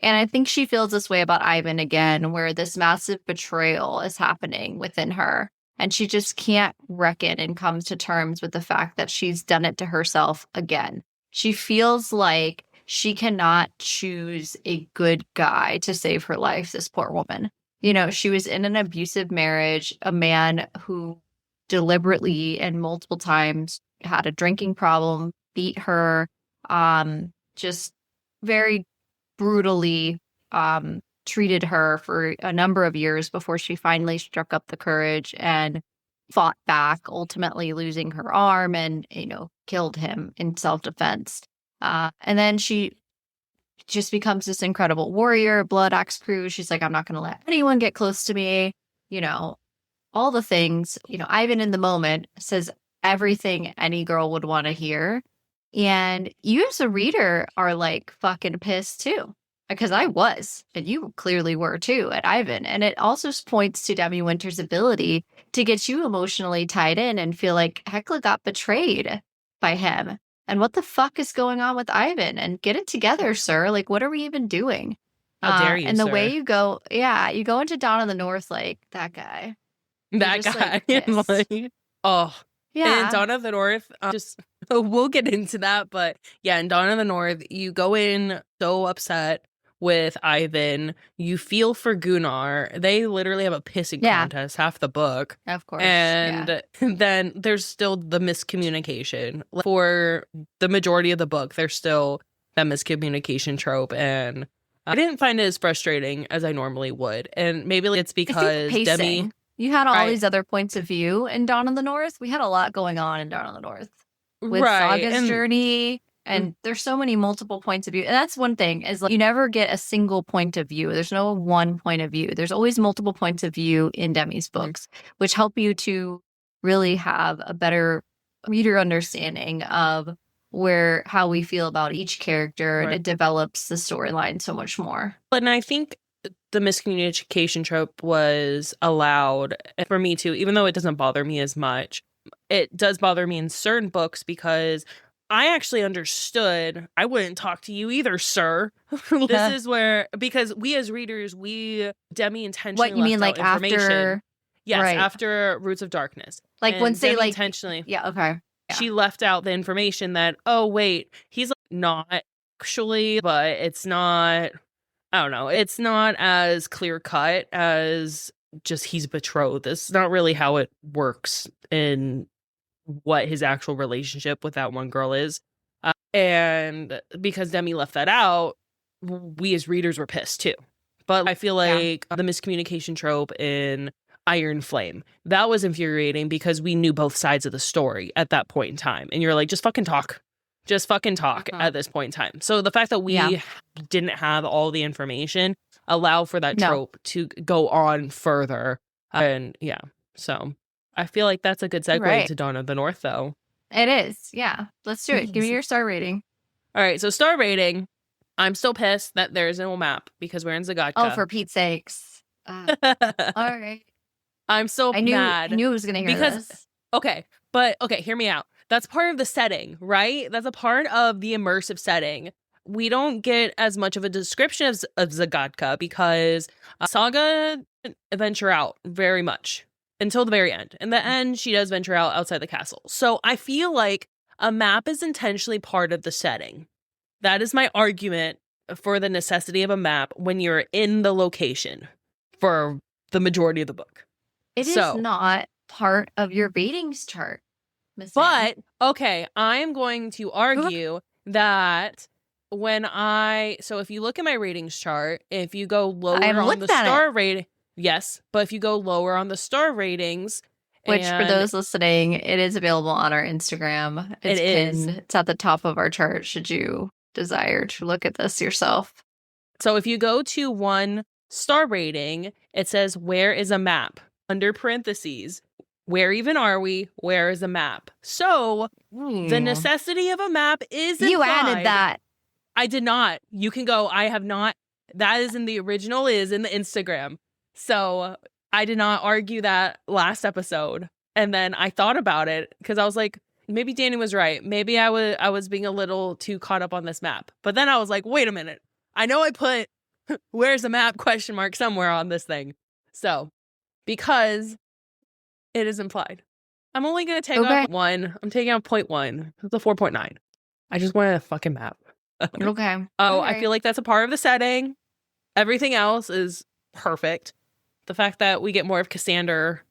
And I think she feels this way about Ivan again, where this massive betrayal is happening within her. And she just can't reckon and come to terms with the fact that she's done it to herself again. She feels like she cannot choose a good guy to save her life, this poor woman. You know, she was in an abusive marriage, a man who deliberately and multiple times had a drinking problem, beat her, just very brutally treated her for a number of years before she finally struck up the courage and fought back, ultimately losing her arm and, killed him in self-defense. And then she just becomes this incredible warrior, blood axe crew. She's like, I'm not going to let anyone get close to me. All the things, Ivan in the moment says everything any girl would want to hear. And you as a reader are like fucking pissed too. Because I was, and you clearly were too, at Ivan. And it also points to Demi Winters' ability to get you emotionally tied in and feel like Hecla got betrayed by him. And what the fuck is going on with Ivan? And get it together, sir. Like, what are we even doing? How dare you, And the sir. way you go, you go into Dawn of the North like, that guy. That guy. Yeah. In Dawn of the North, we'll get into that. But yeah, in Dawn of the North, you go in so upset with Ivan. You feel for Gunnar. They literally have a pissing contest half the book. Of course. And then there's still the miscommunication. For the majority of the book, there's still that miscommunication trope. And I didn't find it as frustrating as I normally would. And maybe it's because Demi... You had all these other points of view in Dawn of the North. We had a lot going on in Dawn of the North. With Saga's journey. And there's so many multiple points of view. And that's one thing, is like, you never get a single point of view. There's no one point of view. There's always multiple points of view in Demi's books, which help you to really have a better reader understanding of how we feel about each character. And it develops the storyline so much more. And I think the miscommunication trope was allowed for me too, even though it doesn't bother me as much. It does bother me in certain books because I actually understood. I wouldn't talk to you either, sir. This is where, because we as readers, Demi intentionally what you mean, like after? Yes, after Roots of Darkness. Like when say like intentionally. Yeah, okay. Yeah. She left out the information that, oh wait, he's like, not actually, but it's not. I don't know. It's not as clear cut as just he's betrothed. That's not really how it works in what his actual relationship with that one girl is. And because Demi left that out, we as readers were pissed too. But I feel like the miscommunication trope in Iron Flame, that was infuriating because we knew both sides of the story at that point in time. And you're like, just fucking talk. Just fucking talk at this point in time. So the fact that we didn't have all the information allowed for that trope to go on further. And so I feel like that's a good segue to Dawn of the North, though. It is. Yeah. Let's do it. Give me your star rating. All right. So star rating. I'm still pissed that there is no map because we're in Zagadka. Oh, for Pete's sakes. All right. I'm so mad. I knew I was going to hear this. Okay. But hear me out. That's part of the setting, right? That's a part of the immersive setting. We don't get as much of a description of Zagadka because Saga venture out very much until the very end. In the end, she does venture out outside the castle. So I feel like a map is intentionally part of the setting. That is my argument for the necessity of a map when you're in the location for the majority of the book. It is not part of your ratings chart, Miss But, okay, I'm going to argue that so if you look at my ratings chart, if you go lower on the star rating, yes, but if you go lower on the star ratings, which for those listening, it is available on our Instagram. It's pinned. It's at the top of our chart should you desire to look at this yourself. So if you go to 1 star rating, it says, where is a map? Under parentheses, where even are we? Where is a map? So the necessity of a map is implied. You added that. I did not. You can go, I have not. That is in the original, is in the Instagram. So I did not argue that last episode. And then I thought about it because I was like, maybe Danny was right. Maybe I was being a little too caught up on this map. But then I was like, wait a minute. I know I put where's the map ? Somewhere on this thing. So because it is implied. I'm only going to take off 1. I'm taking out 0.1. It's a 4.9. I just wanted a fucking map. Okay. I feel like that's a part of the setting. Everything else is perfect. The fact that we get more of Cassander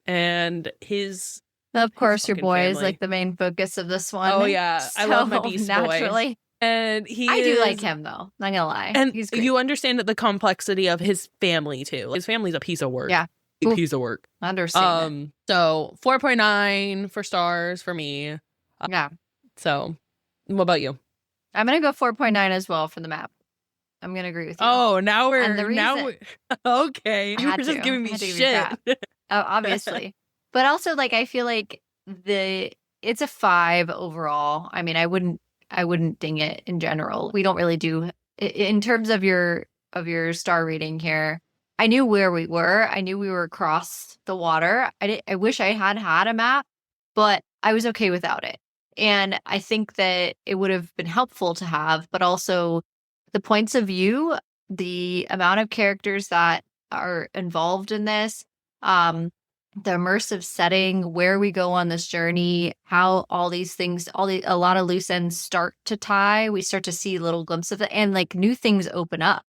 and his... Of course, your boy is like the main focus of this one. Oh, yeah. So I love my Beast naturally. Boy. And I do like him, though. Not gonna lie. And he's great. You understand the complexity of his family, too. His family's a piece of work. Yeah. A piece of work. Understand. So 4.9 for stars for me. Yeah. So what about you? I'm going to go 4.9 as well for the map. I'm going to agree with you. Oh, now we're okay. You were just giving me shit. Obviously. But also, like, I feel like it's a 5 overall. I mean, I wouldn't ding it in general. We don't really do in terms of your star rating here. I knew where we were. I knew we were across the water. I wish I had a map, but I was okay without it. And I think that it would have been helpful to have, but also the points of view, the amount of characters that are involved in this, the immersive setting, where we go on this journey, how all these things, a lot of loose ends start to tie. We start to see little glimpses of it, and like new things open up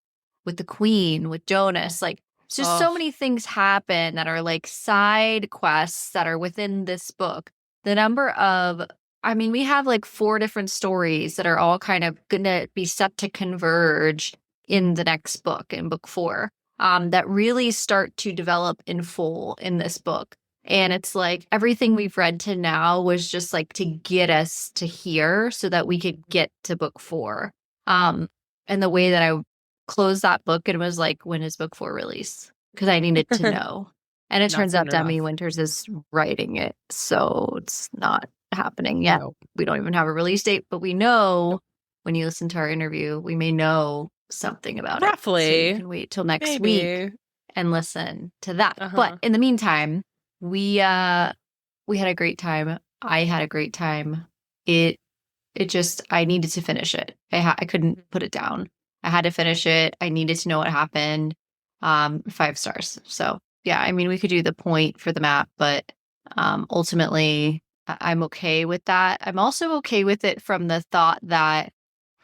with the Queen, with Jonas. Like, it's just so many things happen that are like side quests that are within this book. The number of, I mean, we have like 4 different stories that are all kind of going to be set to converge in the next book, in book 4, that really start to develop in full in this book. And it's like everything we've read to now was just like to get us to here so that we could get to book 4. And the way that I closed that book, and was like, when is book 4 release? Because I needed to know. And it turns out Demi Winters is writing it, so it's not happening yet. No. We don't even have a release date, but we know when you listen to our interview, we may know something about it. Roughly. So you can wait till next week and listen to that. But in the meantime, we had a great time. I had a great time. It just, I needed to finish it. I couldn't put it down. I had to finish it. I needed to know what happened. 5 stars. So yeah, I mean, we could do the point for the map, but ultimately I'm okay with that. I'm also okay with it from the thought that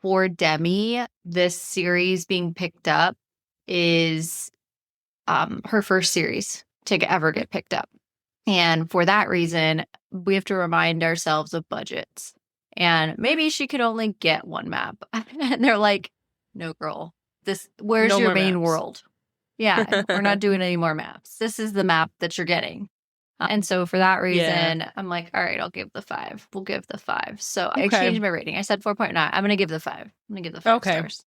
for Demi, this series being picked up is her first series to ever get picked up. And for that reason, we have to remind ourselves of budgets. And maybe she could only get 1 map. And they're like, no, girl, where's your main world? Yeah, we're not doing any more maps. This is the map that you're getting. And so for that reason, I'm like, all right, I'll give the 5. We'll give the 5. So I changed my rating. I said 4.9. I'm going to give the 5. I'm going to give the 5 stars.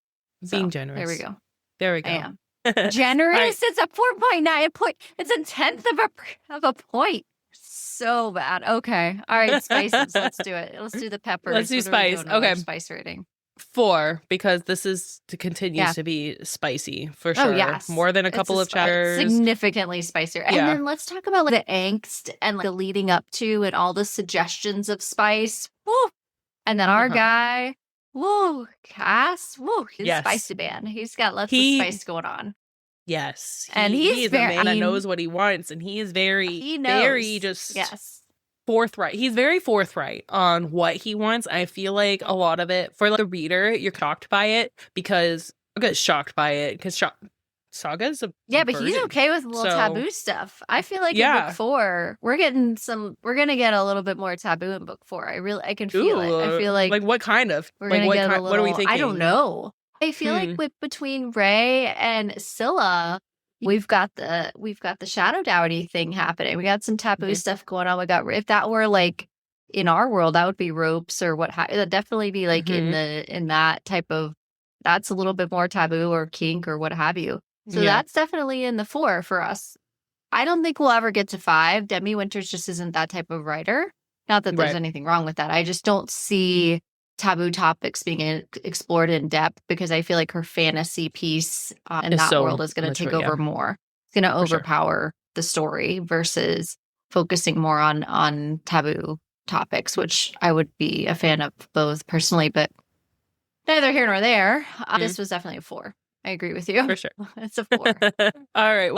Being generous. There we go. There we go. I am. Generous? Right. It's a 4.9 point. It's a 1/10 of a point. So bad. Okay. All right, spices. Let's do it. Let's do the peppers. Let's do spice. Okay. Spice rating. 4, because this is continues to be spicy for sure. Oh, yes. More than a couple of chapters. Significantly spicier. And then let's talk about like the angst and like the leading up to and all the suggestions of spice. Woo! And then our guy, woo, Cass, woo, he's a spicy man. He's got lots of spice going on. Yes. And he's a man that knows what he wants, and he is very just forthright. He's very forthright on what he wants. I feel like a lot of it, for the reader, you're shocked by it because I get shocked by it because Saga's a but he's okay with a little taboo stuff. I feel like in book 4, we're gonna get a little bit more taboo in book 4. I can feel it. I feel like what kind of? We're gonna get a little, what are we thinking? I don't know. I feel like between Ray and Scylla, we've got the shadow dowdy thing happening. We got some taboo stuff going on. If that were like in our world, that would be ropes or that'd definitely be like in that type of, that's a little bit more taboo or kink or what have you. So that's definitely in the 4 for us. I don't think we'll ever get to 5. Demi Winters just isn't that type of writer. Not that there's anything wrong with that. I just don't see taboo topics being explored in depth because I feel like her fantasy piece in that world is going to take over more. It's going to overpower the story versus focusing more on taboo topics, which I would be a fan of both personally, but neither here nor there. This was definitely a 4. I agree with you. For sure. It's a 4. All right.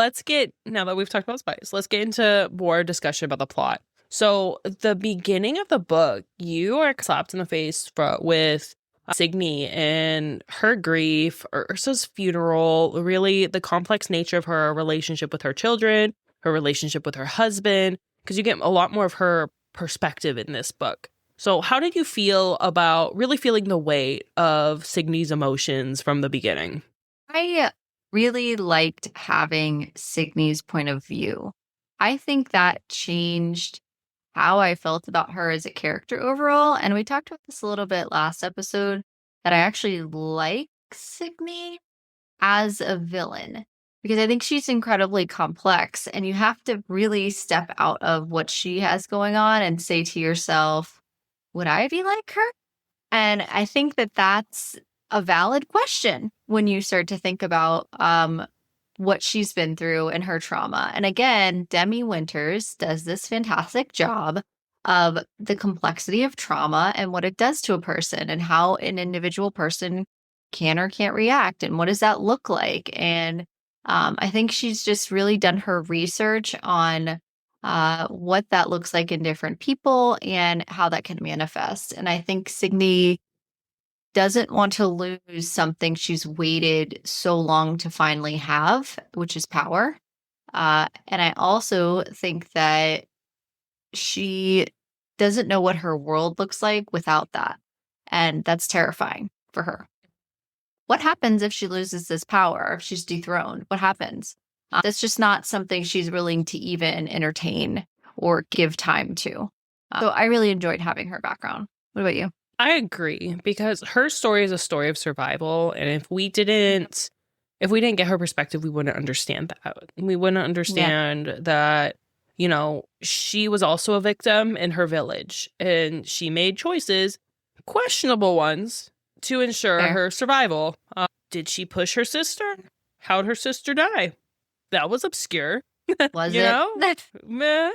Now that we've talked about spice, let's get into more discussion about the plot. So the beginning of the book, you are slapped in the face with Signy and her grief, Ursa's funeral, really the complex nature of her relationship with her children, her relationship with her husband, because you get a lot more of her perspective in this book. So how did you feel about really feeling the weight of Signy's emotions from the beginning? I really liked having Signy's point of view. I think that changed how I felt about her as a character overall. And we talked about this a little bit last episode, that I actually like Signy as a villain because I think she's incredibly complex and you have to really step out of what she has going on and say to yourself, would I be like her? And I think that that's a valid question when you start to think about what she's been through and her trauma. And again, Demi Winters does this fantastic job of the complexity of trauma and what it does to a person and how an individual person can or can't react and what does that look like. And I think she's just really done her research on what that looks like in different people and how that can manifest. And I think Signy doesn't want to lose something she's waited so long to finally have, which is power. And I also think that she doesn't know what her world looks like without that. And that's terrifying for her. What happens if she loses this power, if she's dethroned? What happens? That's just not something she's willing to even entertain or give time to. So I really enjoyed having her background. What about you? I agree, because her story is a story of survival, and if we didn't get her perspective, we wouldn't understand that. We wouldn't understand that, you know, she was also a victim in her village, and she made choices, questionable ones, to ensure her survival. Did she push her sister? How'd her sister die? That was obscure. Was you it? know? Meh.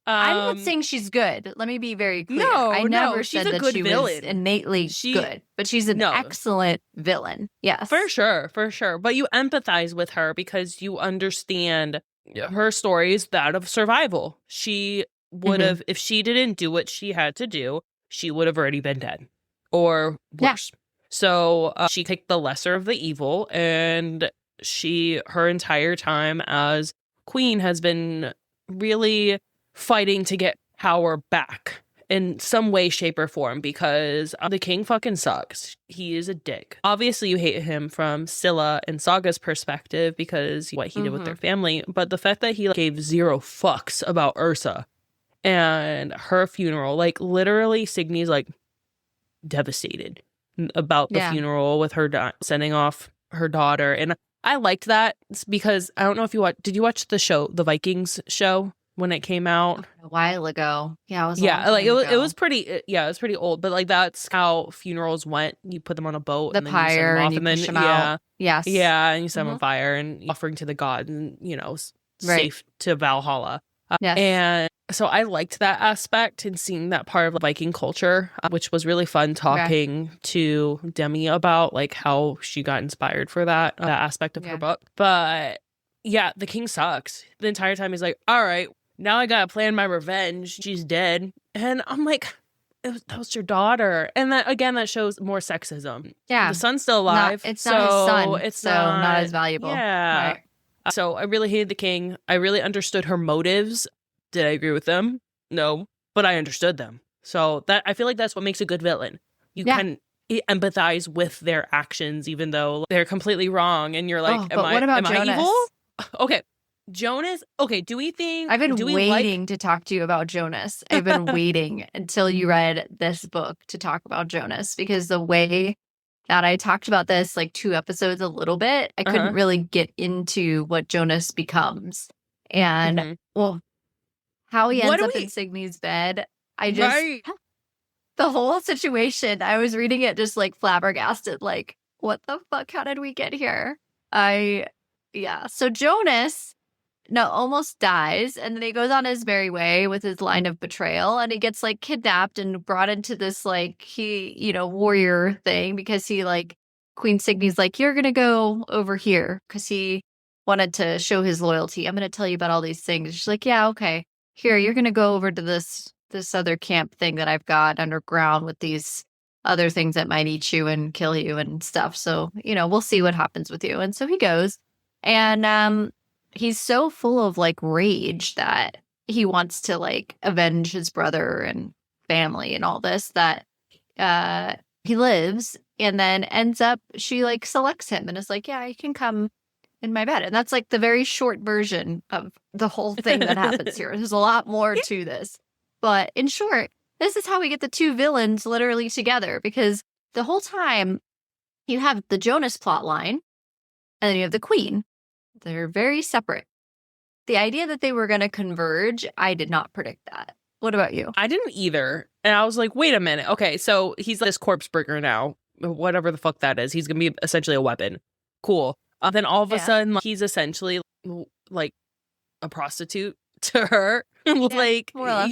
I'm not saying she's good. Let me be very clear. I never she's said a that good she villain. was innately good, but she's an excellent villain. Yes. For sure. But you empathize with her because you understand her story is that of survival. She would have, if she didn't do what she had to do, she would have already been dead or worse. So she picked the lesser of the evil, and her entire time as queen has been really fighting to get power back in some way, shape, or form, because the king fucking sucks. He is a dick. Obviously, you hate him from Scylla and Saga's perspective because what he did with their family, but the fact that he gave zero fucks about Ursa and her funeral, literally Signy's devastated about the funeral with her sending off her daughter. And I liked that because I don't know if you did you watch the show, the Vikings show, when it came out a while ago? Yeah, it was pretty. It was pretty old, but that's how funerals went. You put them on a boat, the pyre, and you push them out. Yes, and you set them on fire and offering to the god, and safe to Valhalla. And so I liked that aspect and seeing that part of the Viking culture, which was really fun talking to Demi about how she got inspired for that aspect of her book. But yeah, the king sucks. The entire time he's like, all right, now I gotta plan my revenge. She's dead. And I'm like, that was your daughter. And that, again, that shows more sexism. Yeah. The son's still alive. It's not his son. It's not as valuable. Yeah. Right. So I really hated the king. I really understood her motives. Did I agree with them? No. But I understood them. So that I feel like that's what makes a good villain. You can empathize with their actions, even though they're completely wrong. And you're like, what about Jonas? I evil? Okay. Jonas. Okay. Do we think I've been waiting to talk to you about Jonas. I've been waiting until you read this book to talk about Jonas, because the way that I talked about this like 2 episodes a little bit, I couldn't really get into what Jonas becomes. And well, how he ends up in Signy's bed. I just the whole situation, I was reading it just like flabbergasted, like, what the fuck? How did we get here? So Jonas almost dies, and then he goes on his merry way with his line of betrayal, and he gets like kidnapped and brought into this like warrior thing, because he like Queen Signy's like, you're gonna go over here, because he wanted to show his loyalty. I'm gonna tell you about all these things. She's like, yeah, okay, here, you're gonna go over to this other camp thing that I've got underground with these other things that might eat you and kill you and stuff. So, we'll see what happens with you. And so he goes, and he's so full of like rage that he wants to like avenge his brother and family and all this, that he lives, and then ends up, she like selects him and is like, yeah, you can come in my bed. And that's like the very short version of the whole thing that happens here. There's a lot more to this. But in short, this is how we get the 2 villains literally together, because the whole time you have the Jonas plot line, and then you have the Queen. They're very separate. The idea that they were going to converge, I did not predict that. What about you? I didn't either. And I was like, wait a minute. Okay, so he's this corpse breaker now, whatever the fuck that is. He's going to be essentially a weapon. Cool. Then all of a sudden, he's essentially like a prostitute to her. Like, more or less.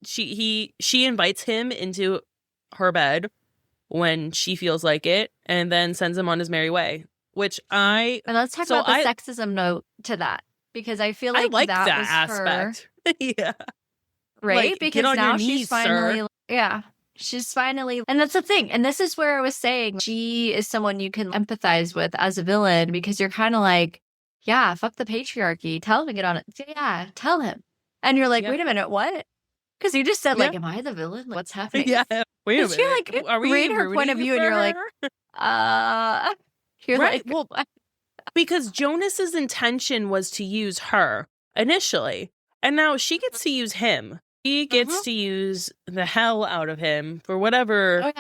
She invites him into her bed when she feels like it, and then sends him on his merry way. And let's talk about the sexism note to that, because I feel like I like that was aspect. Yeah. Right? Like, because now she's finally, she's finally, and that's the thing. And this is where I was saying she is someone you can empathize with as a villain, because you're kind of like, yeah, fuck the patriarchy. Tell him to get on it. Yeah, tell him. And you're like, wait a minute, what? Because you just said, like, am I the villain? Like, what's happening? Yeah, wait a minute. You're like, read her point of view, and you're like, you're right. like, well, because Jonas's intention was to use her initially, and now she gets to use him. He gets to use the hell out of him for whatever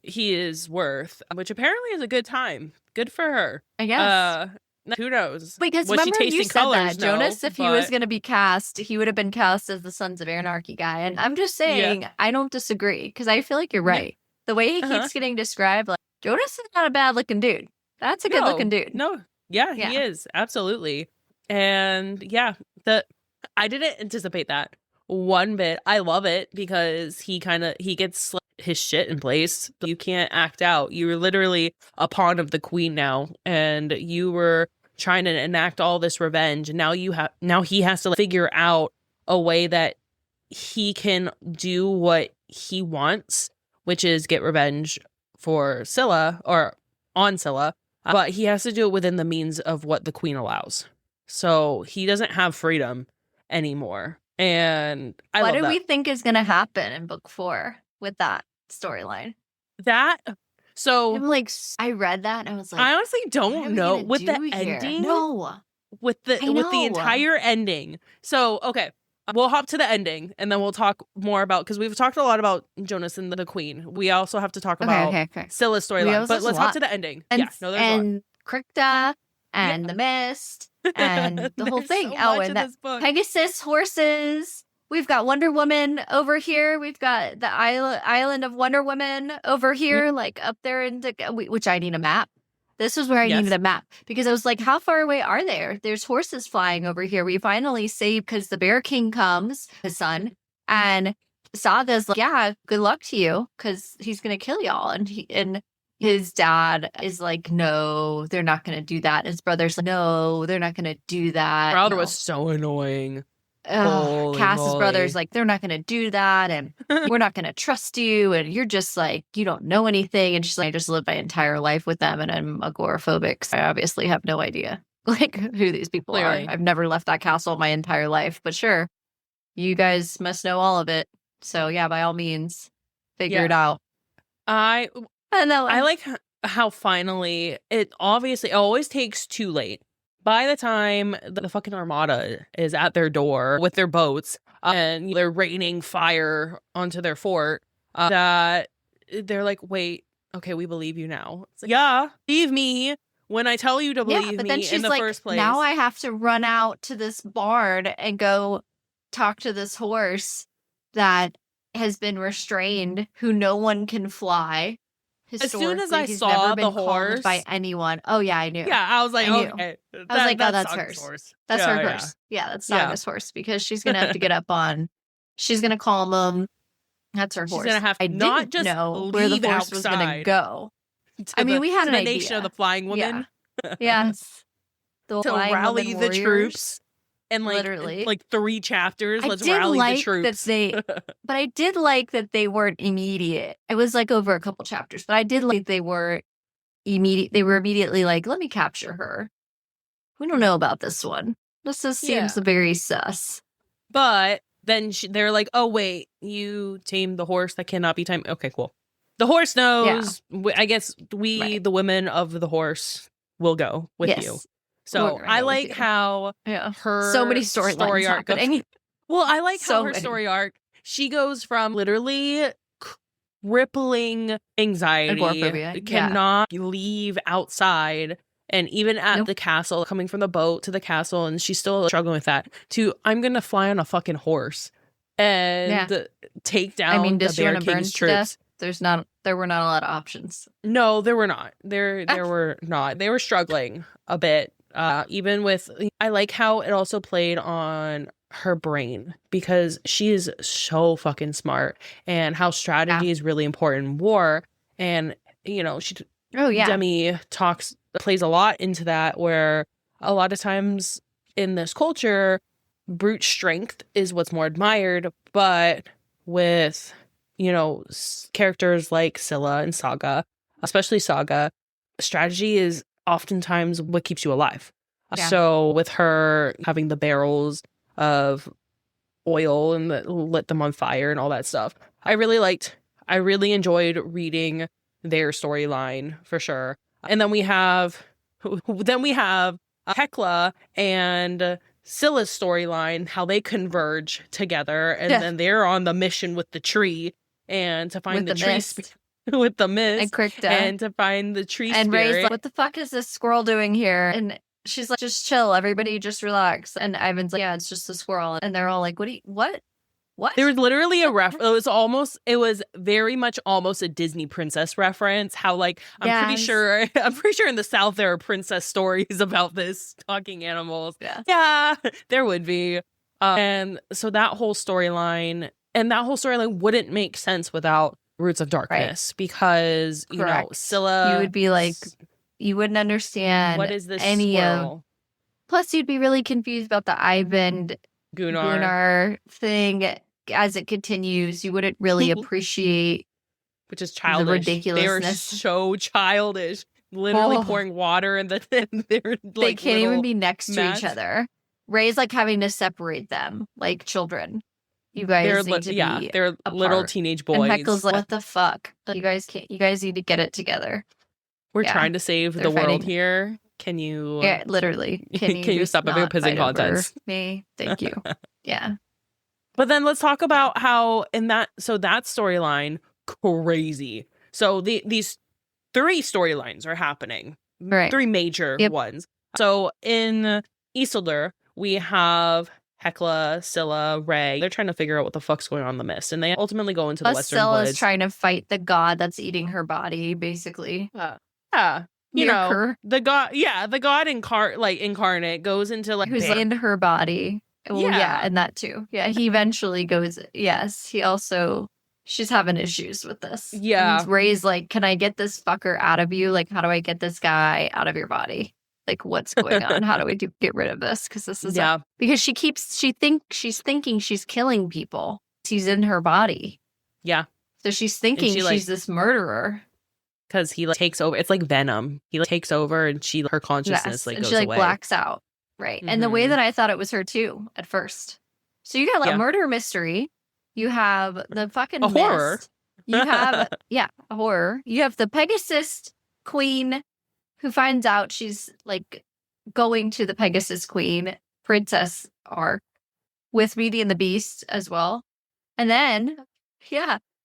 he is worth, which apparently is a good time. Good for her, I guess. Who knows? Because was remember she tasting you said colors? That Jonas, if he was going to be cast, he would have been cast as the Sons of Anarchy guy. And I'm just saying, I don't disagree, because I feel like you're right. The way he keeps getting described, like, Jonas is not a bad looking dude. That's a good looking dude. No, he is absolutely. And I didn't anticipate that one bit. I love it, because he gets his shit in place. You can't act out. You're literally a pawn of the Queen now, and you were trying to enact all this revenge, and now he has to figure out a way that he can do what he wants, which is get revenge for Scylla, or on Scylla, but he has to do it within the means of what the Queen allows. So he doesn't have freedom anymore. And what do we think is going to happen in book 4 with that storyline? So I'm like, I read that and I was like, I honestly don't know with the ending. No, with the entire ending. So okay, we'll hop to the ending, and then we'll talk more about, because we've talked a lot about Jonas and the Queen. We also have to talk about Scylla's storyline. But let's hop to the ending. There's a lot. Krikta and the Mist and the whole thing. So and that Pegasus horses. We've got Wonder Woman over here. We've got the island of Wonder Woman over here, like up there in which I need a map. This is where I needed a map, because I was like, how far away are they? There's horses flying over here. We finally save, because the Bear King comes, his son, and Saga's like, yeah, good luck to you, because he's going to kill y'all. And his dad is like, no, they're not going to do that. His brother's like, no, they're not going to do that. Brother was so annoying. Cass's brother's like, they're not going to do that, and we're not going to trust you, and you're just like, you don't know anything. And she's like, I just lived my entire life with them, and I'm agoraphobic, so I obviously have no idea like who these people are. I've never left that castle my entire life, but sure, you guys must know all of it. So yeah, by all means, figure it out. I like how finally it always takes too late. By the time the fucking armada is at their door with their boats and they're raining fire onto their fort, that they're like, wait, okay, we believe you now. It's like, yeah, believe me when I tell you to believe but then me she's in the like, first place. Now I have to run out to this barn and go talk to this horse that has been restrained, who no one can fly. As soon as I saw the horse by anyone, oh yeah, I knew. Yeah, I was like, okay, I was like, oh, that's hers. That's her horse. Yeah, that's Saga's horse, because she's gonna have to get up on. She's gonna call them. That's her horse. She's gonna have to not just know where the horse was gonna go. I mean, we had an idea. Nation of the Flying Woman. Yeah. Yes. To rally the troops. And like 3 chapters, let's rally the troops. But I did like that they weren't immediate. It was like over a couple chapters, but I did like they were immediate. They were immediately like, let me capture her. We don't know about this one. This just seems very sus. But then they're like, oh wait, you tamed the horse that cannot be tamed. Okay, cool. The horse knows. Yeah. I guess we, the women of the horse, will go with you. So I like how her so many story arc happening. Well, I like how her story arc, she goes from literally crippling anxiety, cannot leave outside, and even at the castle, coming from the boat to the castle, and she's still struggling with that, to I'm gonna fly on a fucking horse and take down the Bear King's troops. There were not a lot of options. No, there were not. There were not. They were struggling a bit. Even with, I like how it also played on her brain, because she is so fucking smart, and how strategy is really important in war. And, Demi plays a lot into that, where a lot of times in this culture, brute strength is what's more admired. But with, characters like Scylla and Saga, especially Saga, strategy is oftentimes what keeps you alive. So with her having the barrels of oil and lit them on fire and all that stuff, I really enjoyed reading their storyline for sure. And then we have Hecla and Scylla's storyline, how they converge together, and then they're on the mission with the tree and to find the tree with the mist and to find the tree and spirit. Ray's like, what the fuck is this squirrel doing here? And she's like, just chill, everybody just relax. And Ivan's like, yeah, it's just a squirrel. And they're all like, what? There was literally a it was very much almost a Disney princess reference. How I'm pretty sure in the South there are princess stories about this talking animals. Yeah, there would be. And so that whole storyline wouldn't make sense without Roots of Darkness, because Scylla, you would be like, you wouldn't understand what is this squirrel. Plus you'd be really confused about the Ivan Gunnar thing as it continues. You wouldn't really appreciate, which is childish, the ridiculousness. They are so childish, literally pouring water in they're they can't even be next to each other. Ray's like having to separate them like children. You guys need to be they're apart. Little teenage boys. And Heckle's like, what the fuck? You guys need to get it together. We're trying to save the world here. Can you? Yeah, literally. Can you stop having pissing contests? Me, thank you. Yeah. But then let's talk about how that storyline, crazy. So these 3 storylines are happening. Right. 3 major ones. So in Isildur, we have Hecla, Scylla, Ray. They're trying to figure out what the fuck's going on in the mist, and they ultimately go into the Western Woods. Scylla's trying to fight the god that's eating her body, basically. The god incarnate goes into who's in her body. Well, and that too. Yeah, he eventually goes. Yes, she's having issues with this. Yeah, and Ray's like, can I get this fucker out of you? Like, how do I get this guy out of your body? Like, what's going on? How do we get rid of this? Because this is because she's thinking she's killing people. She's in her body. Yeah. So she's thinking she's this murderer. Because he takes over. It's like Venom. He takes over, and her consciousness goes she away. Blacks out. Right. And the way that I thought it was her too at first. So you got a murder mystery. You have the fucking horror. You have a horror. You have the Pegasus queen who finds out she's like going to the Pegasus queen princess arc with Beauty and the Beast as well. And then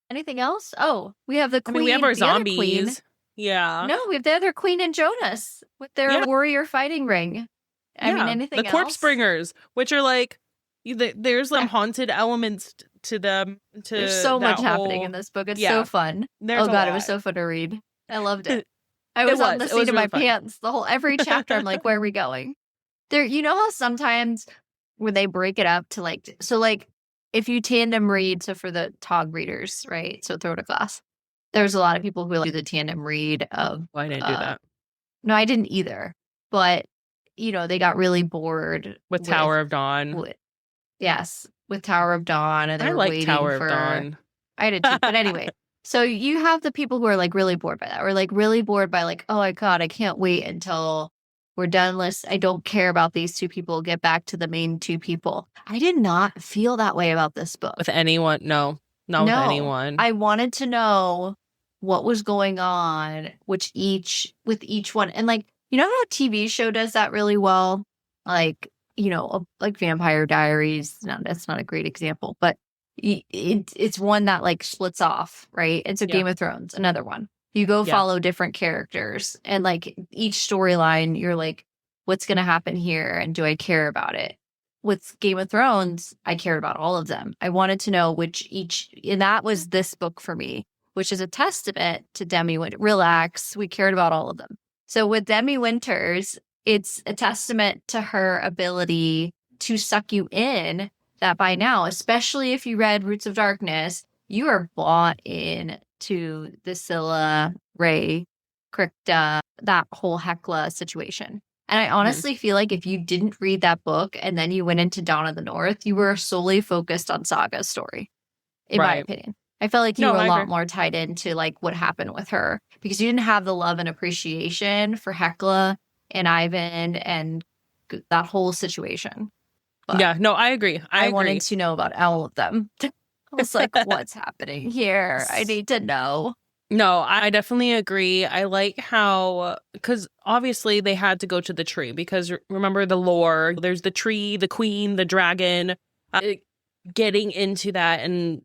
anything else? Oh, we have the queen. I mean, we have our zombies. Yeah. No, we have the other queen and Jonas with their warrior fighting ring. I mean, anything else? The corpse bringers, which are like, there's some haunted elements to them. There's so much happening in this book. It's so fun. There's it was so fun to read. I loved it. I was on the seat of my pants every chapter. I'm like, where are we going? There, you know how sometimes when they break it up to if you tandem read, so for the TOG readers, right? So throw it a class. There's a lot of people who do the tandem read of. Well, I didn't do that. No, I didn't either. But they got really bored with Tower of Dawn. With Tower of Dawn, and I like Tower of Dawn. I did too, but anyway. So you have the people who are like really bored by that, or like really bored by like, oh my god, I can't wait until we're done. I don't care about these two people. Get back to the main two people. I did not feel that way about this book with anyone. No, not with anyone. I wanted to know what was going on, with each one, and like how a TV show does that really well, like like Vampire Diaries. No, that's not a great example, but it's one that like splits off, right? And so Game of Thrones, another one. You go follow different characters, and like each storyline, you're like, what's going to happen here? And do I care about it? With Game of Thrones, I cared about all of them. I wanted to know and that was this book for me, which is a testament to Demi Winters. Relax, we cared about all of them. So with Demi Winters, it's a testament to her ability to suck you in, that by now, especially if you read Roots of Darkness, you are bought in to the Scylla, Ray, Kripta, that whole Hecla situation. And I honestly feel like if you didn't read that book and then you went into Dawn of the North, you were solely focused on Saga's story, in my opinion. I felt like you were a lot more tied into like what happened with her, because you didn't have the love and appreciation for Hecla and Ivan and that whole situation. But I agree. I wanted to know about all of them. I was like, what's happening here? I need to know. No, I definitely agree. I like how, because obviously they had to go to the tree, because remember the lore, there's the tree, the queen, the dragon, getting into that and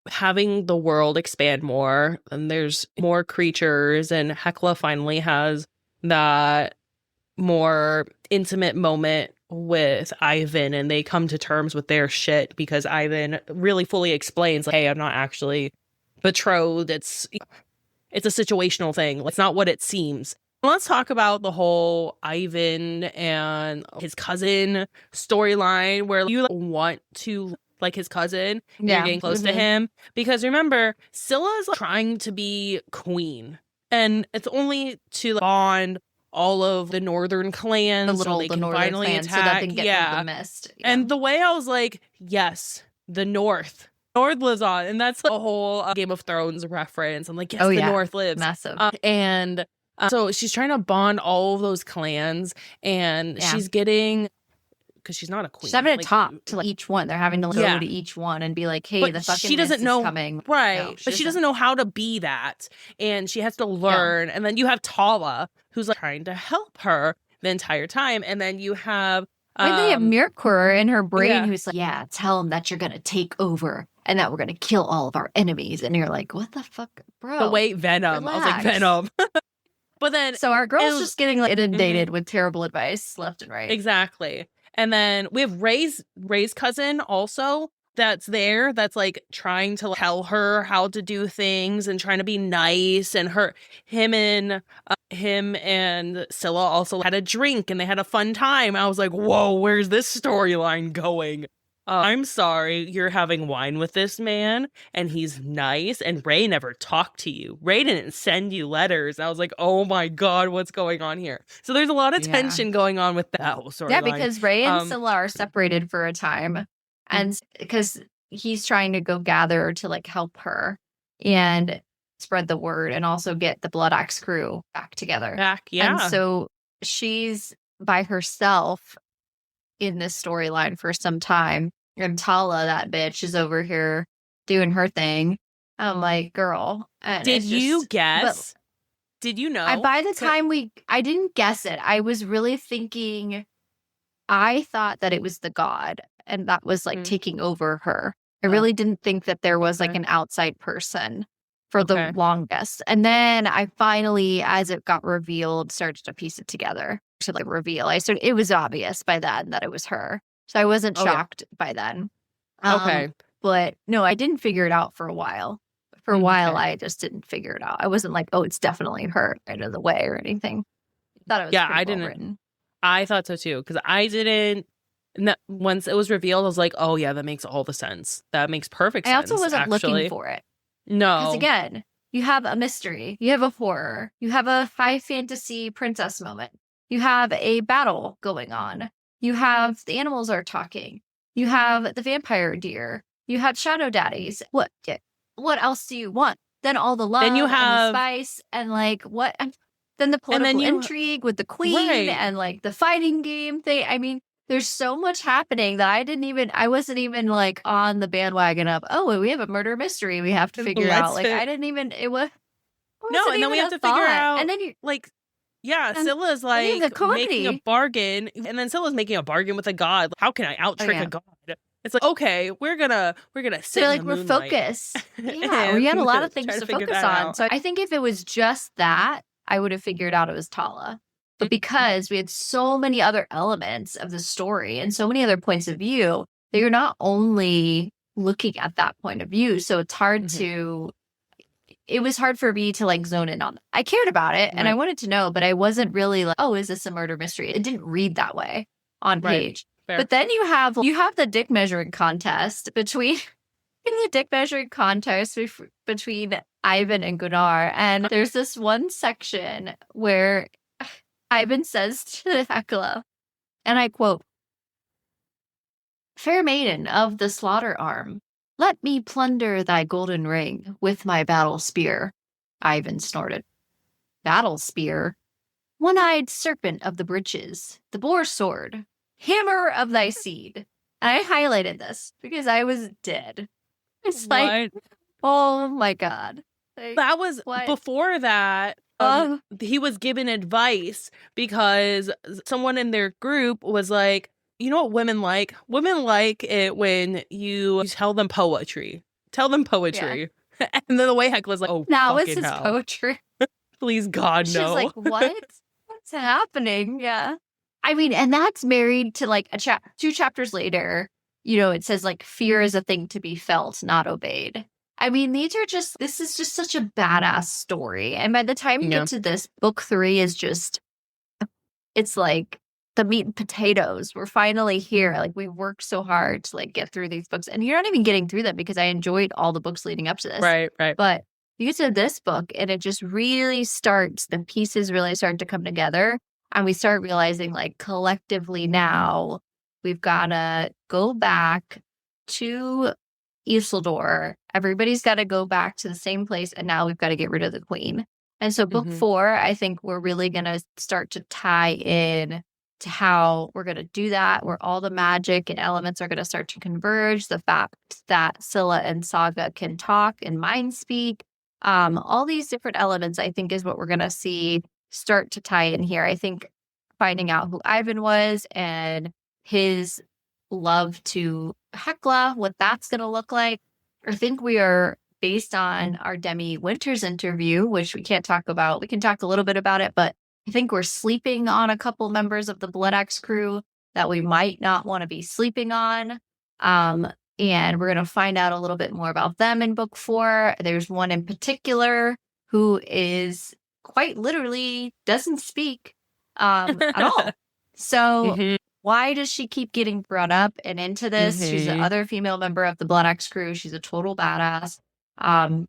having the world expand more, and there's more creatures, and Hecla finally has that more intimate moment with Ivan, and they come to terms with their shit, because Ivan really fully explains, like, hey, I'm not actually betrothed. It's a situational thing. It's not what it seems. Let's talk about the whole Ivan and his cousin storyline, where you want to like his cousin, you're getting close to him, because remember, Scylla's trying to be queen, and it's only to bond all of the northern clans so they can finally attack, so that they can get through the mist. And the way I was like, yes, the North lives on, and that's like a whole Game of Thrones reference. I'm like, yes, the North lives. Massive. So she's trying to bond all of those clans, and she's getting, because she's not a queen. She's having to talk to each one. They're having to go to each one and be like, hey, but the fucking she doesn't know, is coming. Right. No, but she doesn't know how to be that. And she has to learn. And then you have Tala, who's like trying to help her the entire time. And then you have they have Mirkor in her brain who's like, tell him that you're going to take over and that we're going to kill all of our enemies. And you're like, what the fuck, bro? The way Venom. Relax. I was like, Venom. But then, so our girl's just getting like, inundated with terrible advice left and right. Exactly. And then we have Ray's cousin also that's there, that's like trying to tell her how to do things and trying to be nice. And him and Scylla also had a drink and they had a fun time. I was like, whoa, where's this storyline going? I'm sorry, you're having wine with this man and he's nice and Ray never talked to you. Ray didn't send you letters. I was like, oh my God, what's going on here? So there's a lot of tension going on with that whole storyline. Yeah, because Ray and Scylla are separated for a time. And because he's trying to go gather to like help her and spread the word and also get the Blood Axe crew back together. And so she's by herself in this storyline for some time. And Tala, that bitch, is over here doing her thing. I'm like, girl. Did you guess? Did you know? By the time I didn't guess it. I was really thinking, I thought that it was the god and that was like taking over her. I really didn't think that there was like an outside person for the longest. And then I finally, as it got revealed, started to piece it together to like reveal. It was obvious by then that it was her. So I wasn't shocked by then. But no, I didn't figure it out for a while. For a while, I just didn't figure it out. I wasn't like, oh, it's definitely her right out of the way or anything. I thought it was I didn't. Written. I thought so too, because I didn't. Once it was revealed, I was like, oh yeah, that makes all the sense. That makes perfect sense. I also wasn't looking for it. No. Because again, you have a mystery, you have a horror, you have a high fantasy princess moment, you have a battle going on, you have the animals are talking, you have the vampire deer, you have shadow daddies. What else do you want? Then all the love and the spice and like what? Then the political intrigue with the queen and like the fighting game thing. I mean, there's so much happening that I wasn't even like on the bandwagon of, oh, we have a murder mystery we have to figure out. Like, I didn't even, it was. No, and then we have to figure out. And then you like, Scylla's like making a bargain. And then Scylla's making a bargain with a god. How can I out trick a god? It's like, okay, we're gonna sit in the moonlight. We're focused. Yeah, we had a lot of things to focus on. So I think if it was just that, I would have figured out it was Tala. But because we had so many other elements of the story and so many other points of view, that you're not only looking at that point of view. So it's hard it was hard for me to like zone in on. I cared about it and I wanted to know, but I wasn't really like, oh, is this a murder mystery? It didn't read that way on page. Fair. But then you have the dick measuring contest between Ivan and Gunnar. And there's this one section where Ivan says to Hecla, and I quote, "Fair maiden of the slaughter arm, let me plunder thy golden ring with my battle spear." Ivan snorted. "Battle spear? One-eyed serpent of the breeches, the boar sword, hammer of thy seed." And I highlighted this because I was dead. It's like, oh my God. Like, that was before that. He was given advice because someone in their group was like, you know what women like? Women like it when you tell them poetry. Tell them poetry. Yeah. And then the way Hecla's like, oh, now it's his poetry. Please, God, no. She's like, what? What's happening? Yeah. I mean, and that's married to like 2 chapters later, it says like fear is a thing to be felt, not obeyed. I mean, this is just such a badass story. And by the time you get to this, book 3 is just, it's like the meat and potatoes. We're finally here. Like, we worked so hard to like get through these books. And you're not even getting through them because I enjoyed all the books leading up to this. Right. But you get to this book and it just really the pieces really start to come together. And we start realizing like collectively now, we've got to go back to Isildur. Everybody's got to go back to the same place, and now we've got to get rid of the queen. And so book 4, I think we're really going to start to tie in to how we're going to do that, where all the magic and elements are going to start to converge. The fact that Scylla and Saga can talk and mind speak, all these different elements, I think, is what we're going to see start to tie in here. I think finding out who Ivan was and his love to Hecla, what that's going to look like. I think we are, based on our Demi Winters interview, which we can't talk about. We can talk a little bit about it, but I think we're sleeping on a couple members of the Blood Axe crew that we might not want to be sleeping on. And we're going to find out a little bit more about them in book 4. There's one in particular who is quite literally doesn't speak at all. So why does she keep getting brought up and into this? She's the other female member of the Blood X crew. She's a total badass. And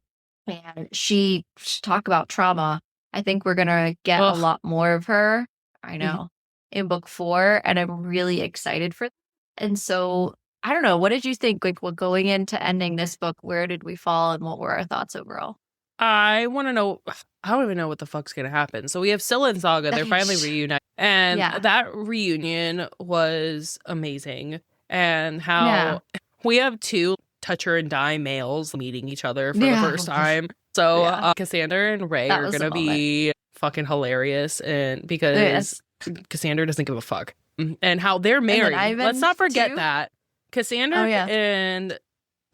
she talk about trauma. I think we're going to get a lot more of her. I know. In book 4. And I'm really excited for that. And so, I don't know. What did you think? Like, going into ending this book, where did we fall and what were our thoughts overall? I want to know. I don't even know what the fuck's going to happen. So we have Scylla and Saga. They're finally reunited. And that reunion was amazing. And how we have 2 toucher and die males meeting each other for the first time. So Cassandra and Ray are going to be fucking hilarious. And because Cassandra doesn't give a fuck. And how they're married. Let's not forget that. Cassandra and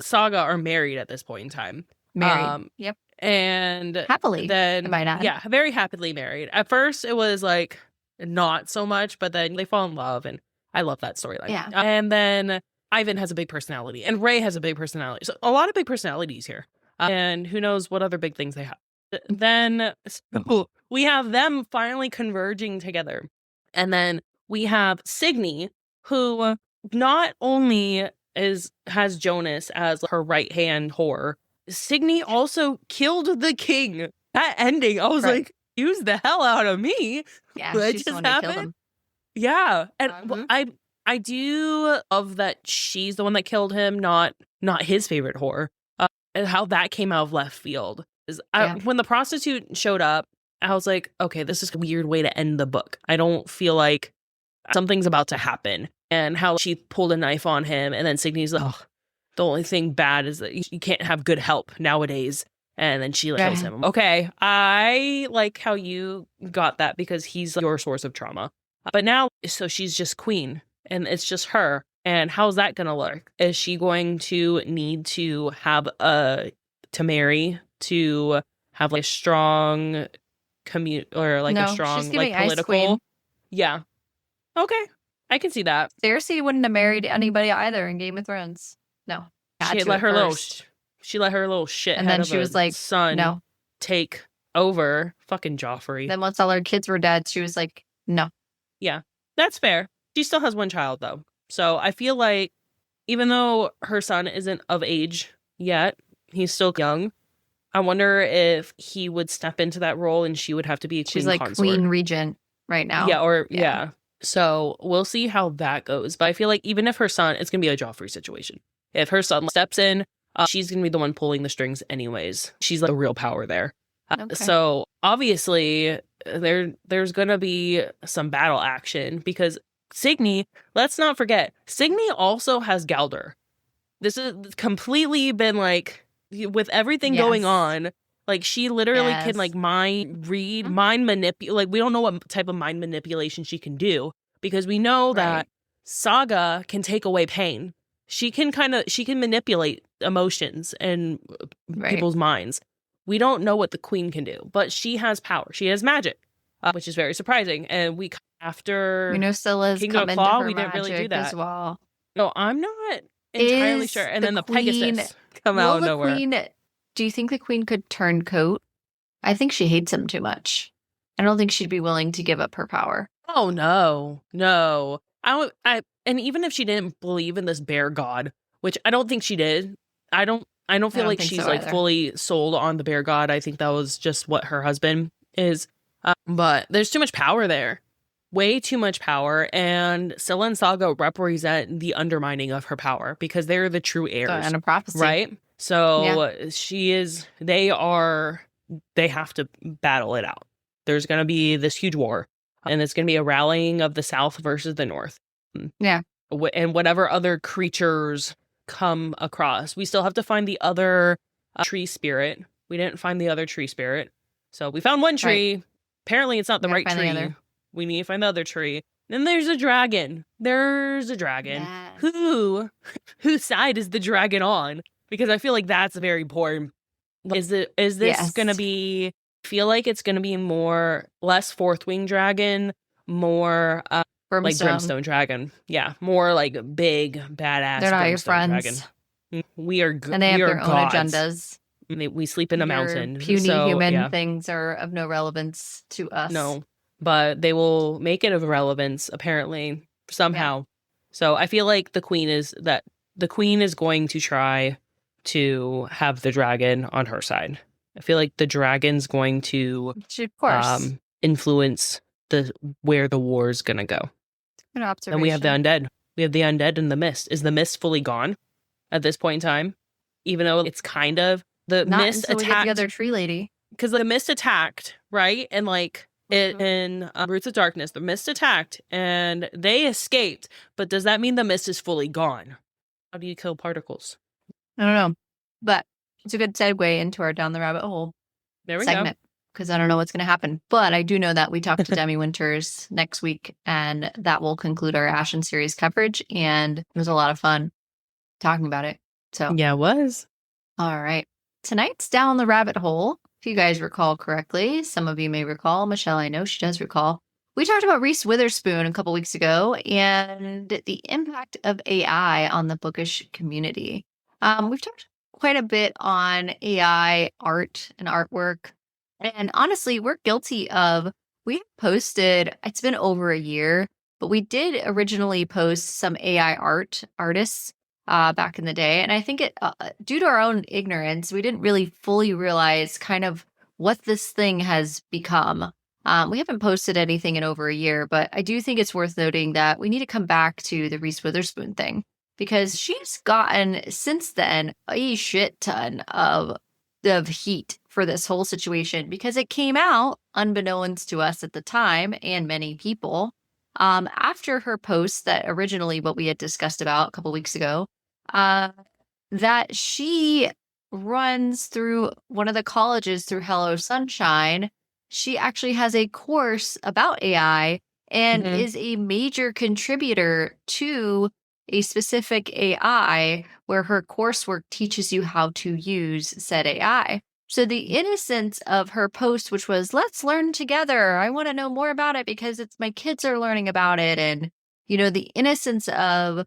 Saga are married at this point in time. Married. Yep. And happily. Then, am I not? Yeah, very happily married. At first, it was like not so much, but then they fall in love. And I love that storyline. Yeah. And then Ivan has a big personality. And Ray has a big personality. So a lot of big personalities here. And who knows what other big things they have. Then we have them finally converging together. And then we have Signy, who not only has Jonas as her right-hand whore, Signy also killed the king. That ending, I was like, use the hell out of me. Yeah, she's the one who killed him. Yeah, and I do love that she's the one that killed him, not his favorite whore. And how that came out of left field. When the prostitute showed up, I was like, okay, this is a weird way to end the book. I don't feel like something's about to happen. And how she pulled a knife on him, and then Signy's like, the only thing bad is that you can't have good help nowadays. And then she kills him. Okay, I like how you got that because he's your source of trauma. But now, so she's just queen, and it's just her. And how's that going to look? Is she going to need to have to marry to have like a strong a strong like political? Yeah. Okay. I can see that. Cersei wouldn't have married anybody either in Game of Thrones. No. She let her little shit and then she was like, son no, take over. Fucking Joffrey. Then once all her kids were dead, she was like, no. Yeah, that's fair. She still has one child though. So I feel like even though her son isn't of age yet, he's still young. I wonder if he would step into that role and she would have to be a queen consort. She's like queen regent right now. Yeah. So we'll see how that goes. But I feel like even if her son, it's going to be a Joffrey situation. If her son steps in, she's going to be the one pulling the strings anyways. She's like the real power there. So obviously there's going to be some battle action because Signy, let's not forget, Signy also has Galder. This has completely been like, with everything going on, like she literally can like mind read, mind manipulate. Like we don't know what type of mind manipulation she can do because we know that Saga can take away pain. She can manipulate emotions and people's minds. We don't know what the queen can do, but she has power. She has magic, which is very surprising. And after Scylla's King come of Claw, into her we didn't really do that as well. No, I'm not entirely sure. And then the Pegasus come out of nowhere. Do you think the queen could turn coat? I think she hates him too much. I don't think she'd be willing to give up her power. Oh no. And even if she didn't believe in this bear god, which I don't think she did, I don't feel like she's like fully sold on the bear god. I think that was just what her husband is. But there's too much power there. Way too much power, and Scylla and Saga represent the undermining of her power because they're the true heirs. And a prophecy. Right? So they have to battle it out. There's going to be this huge war, and it's going to be a rallying of the South versus the North. Yeah. And whatever other creatures come across. We still have to find the other tree spirit. We didn't find the other tree spirit. So we found one tree. Right. Apparently it's not the right tree. We need to find the other tree. Then there's a dragon. There's a dragon. Yes. Whose side is the dragon on? Because I feel like that's very important. Is this gonna be, feel like it's gonna be less fourth wing dragon, more like brimstone dragon. Yeah. More like big, badass. They're not your friends. Dragon. We are good. And they have their own agendas. We sleep in a mountain. Puny human things are of no relevance to us. No. But they will make it of relevance, apparently. somehow. Yeah. So I feel like the queen is going to try to have the dragon on her side. I feel like the dragon's going to, of course, influence where the war is going to go. An observation. Then we have the undead. We have the undead and the mist. Is the mist fully gone at this point in time? Even though it's kind of the Not mist until attacked we get the other tree lady, because the mist attacked, right? And like in Roots of Darkness, the mist attacked and they escaped. But does that mean the mist is fully gone? How do you kill particles? I don't know, but it's a good segue into our down the rabbit hole segment. Because I don't know what's going to happen. But I do know that we talked to Demi Winters next week, and that will conclude our ASHEN series coverage. And it was a lot of fun talking about it. So yeah, it was. All right. Tonight's down the rabbit hole, if you guys recall correctly, some of you may recall, Michelle, I know she does recall, we talked about Reese Witherspoon a couple weeks ago and the impact of AI on the bookish community. We've talked quite a bit on AI art and artwork. And honestly, we're guilty of, we posted, it's been over a year, but we did originally post some AI artists back in the day. And I think it, due to our own ignorance, we didn't really fully realize kind of what this thing has become. We haven't posted anything in over a year, but I do think it's worth noting that we need to come back to the Reese Witherspoon thing, because she's gotten since then a shit ton of heat for this whole situation, because it came out unbeknownst to us at the time and many people after her post that originally what we had discussed about a couple weeks ago, that she runs through one of the colleges through Hello Sunshine. She actually has a course about AI and is a major contributor to a specific AI where her coursework teaches you how to use said AI. So the innocence of her post, which was, let's learn together. I want to know more about it because it's my kids are learning about it. And, you know, the innocence of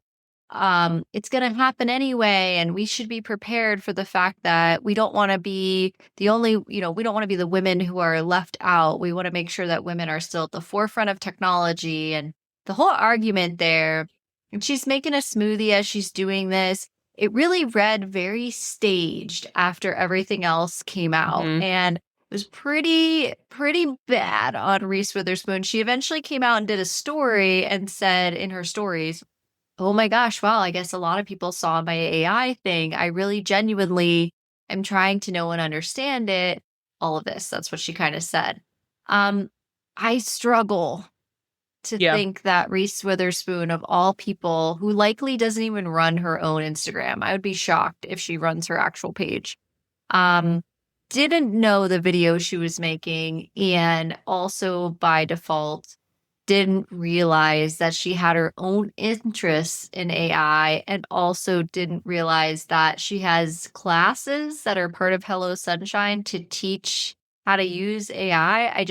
it's going to happen anyway. And we should be prepared for the fact that we don't want to be the only, we don't want to be the women who are left out. We want to make sure that women are still at the forefront of technology, and the whole argument there. And she's making a smoothie as she's doing this. It really read very staged after everything else came out. And it was pretty bad on Reese Witherspoon. She eventually came out and did a story and said in her stories, oh my gosh, wow, I guess a lot of people saw my AI thing. I really genuinely am trying to know and understand it. All of this. That's what she kind of said. I struggle to think that Reese Witherspoon, of all people, who likely doesn't even run her own Instagram, I would be shocked if she runs her actual page, didn't know the video she was making, and also by default didn't realize that she had her own interests in AI, and also didn't realize that she has classes that are part of Hello Sunshine to teach how to use AI.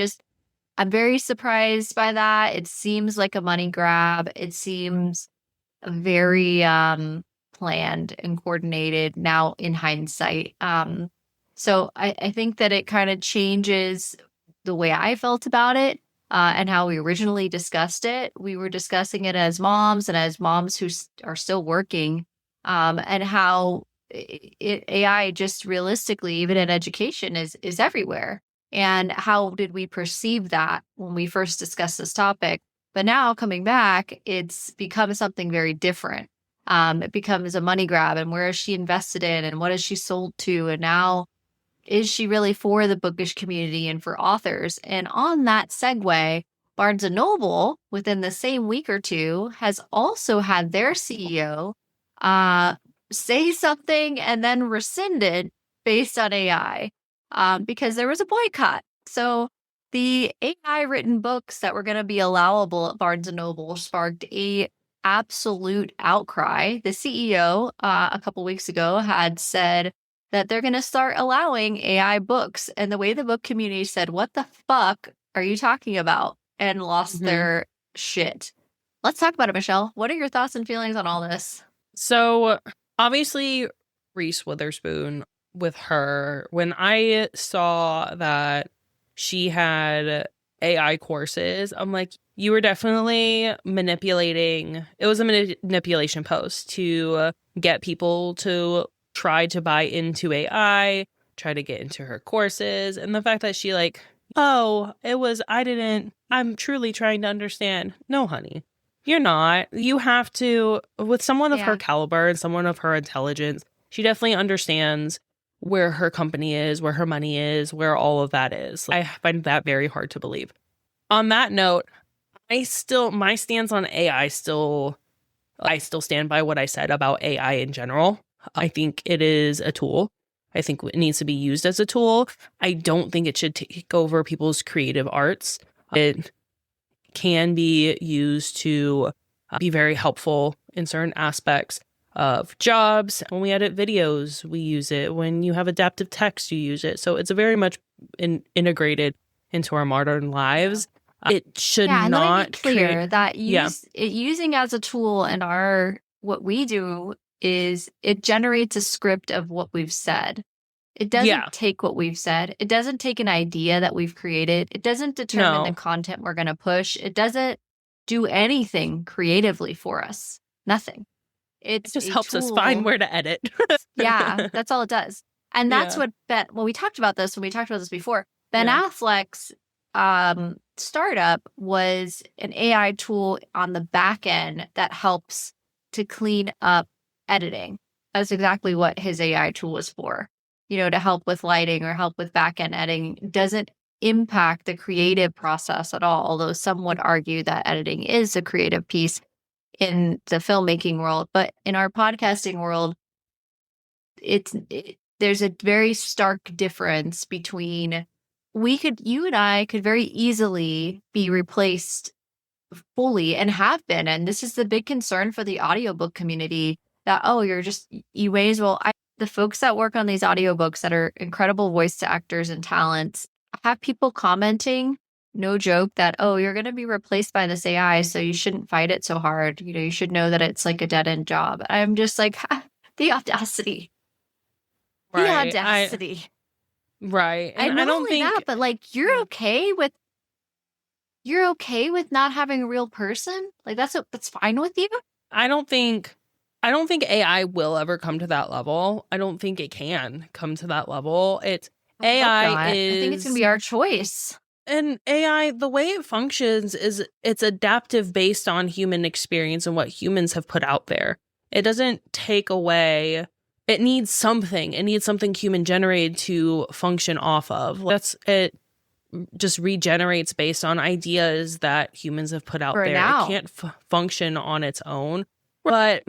I'm very surprised by that. It seems like a money grab. It seems very planned and coordinated now in hindsight. So I think that it kind of changes the way I felt about it and how we originally discussed it. We were discussing it as moms and as moms who are still working, and how AI just realistically, even in education, is everywhere. And how did we perceive that when we first discussed this topic? But now coming back, it's become something very different. It becomes a money grab, and where is she invested in, and what is she sold to? And now, is she really for the bookish community and for authors? And on that segue, Barnes & Noble, within the same week or two, has also had their CEO say something and then rescinded based on AI. Because there was a boycott. So the AI written books that were going to be allowable at Barnes & Noble sparked a absolute outcry. The CEO a couple weeks ago had said that they're going to start allowing AI books. And the way the book community said, what the fuck are you talking about? And lost their shit. Let's talk about it, Michelle. What are your thoughts and feelings on all this? So obviously Reese Witherspoon, with her, when I saw that she had AI courses, I'm like, you were definitely manipulating. It was a manipulation post to get people to try to buy into AI, try to get into her courses. And the fact that she like, oh, I'm truly trying to understand. No, honey, you're not. You have to, with someone of her caliber and someone of her intelligence, she definitely understands where her company is, where her money is, where all of that is. I find that very hard to believe. On that note, my stance on AI I still stand by what I said about AI in general. I think it is a tool. I think it needs to be used as a tool. I don't think it should take over people's creative arts. It can be used to be very helpful in certain aspects of jobs. When we edit videos, we use it. When you have adaptive text, you use it. So it's very much integrated into our modern lives. It should not. Let me be clear that using as a tool in what we do is it generates a script of what we've said. It doesn't take what we've said. It doesn't take an idea that we've created. It doesn't determine the content we're going to push. It doesn't do anything creatively for us. Nothing. It just helps us find where to edit. That's all it does. And that's what we talked about this when we talked about this before. Ben Affleck's startup was an AI tool on the back end that helps to clean up editing. That's exactly what his AI tool was for. To help with lighting or help with back end editing. It doesn't impact the creative process at all, although some would argue that editing is a creative piece in the filmmaking world. But in our podcasting world, there's a very stark difference between you and I could very easily be replaced fully and have been. And this is the big concern for the audiobook community that, you may as well. The folks that work on these audiobooks that are incredible voice actors and talents have people commenting, no joke, that, you're going to be replaced by this AI, so you shouldn't fight it so hard. You should know that it's like a dead end job. I'm just like, the audacity. Right. The audacity. Right. And not only that, but like you're okay with not having a real person? Like that's fine with you? I don't think AI will ever come to that level. I don't think it can come to that level. I think it's going to be our choice. And AI, the way it functions is it's adaptive based on human experience and what humans have put out there. It doesn't take away. It needs something. It needs something human generated to function off of. It just regenerates based on ideas that humans have put out there. It can't function on its own. But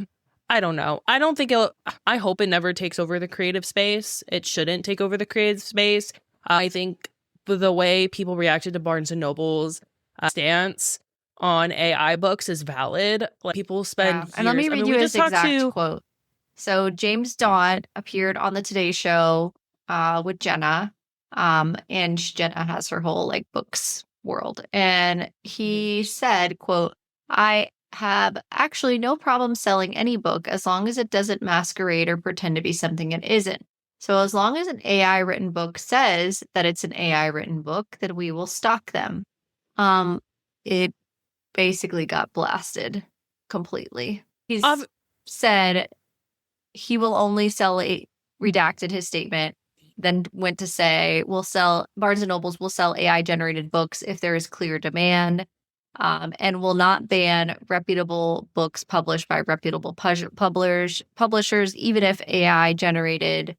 I don't know. I hope it never takes over the creative space. It shouldn't take over the creative space. I think the way people reacted to Barnes and Noble's stance on AI books is valid. Like people spend years. And let me read you his exact quote. So James Daunt appeared on the Today Show with Jenna. And Jenna has her whole books world. And he said, quote, "I have actually no problem selling any book as long as it doesn't masquerade or pretend to be something it isn't. So as long as an AI written book says that it's an AI written book, then we will stock them." It basically got blasted completely. He's said he will only sell redacted his statement, then went to say Barnes and Nobles will sell AI generated books if there is clear demand. And will not ban reputable books published by reputable publishers, even if AI generated.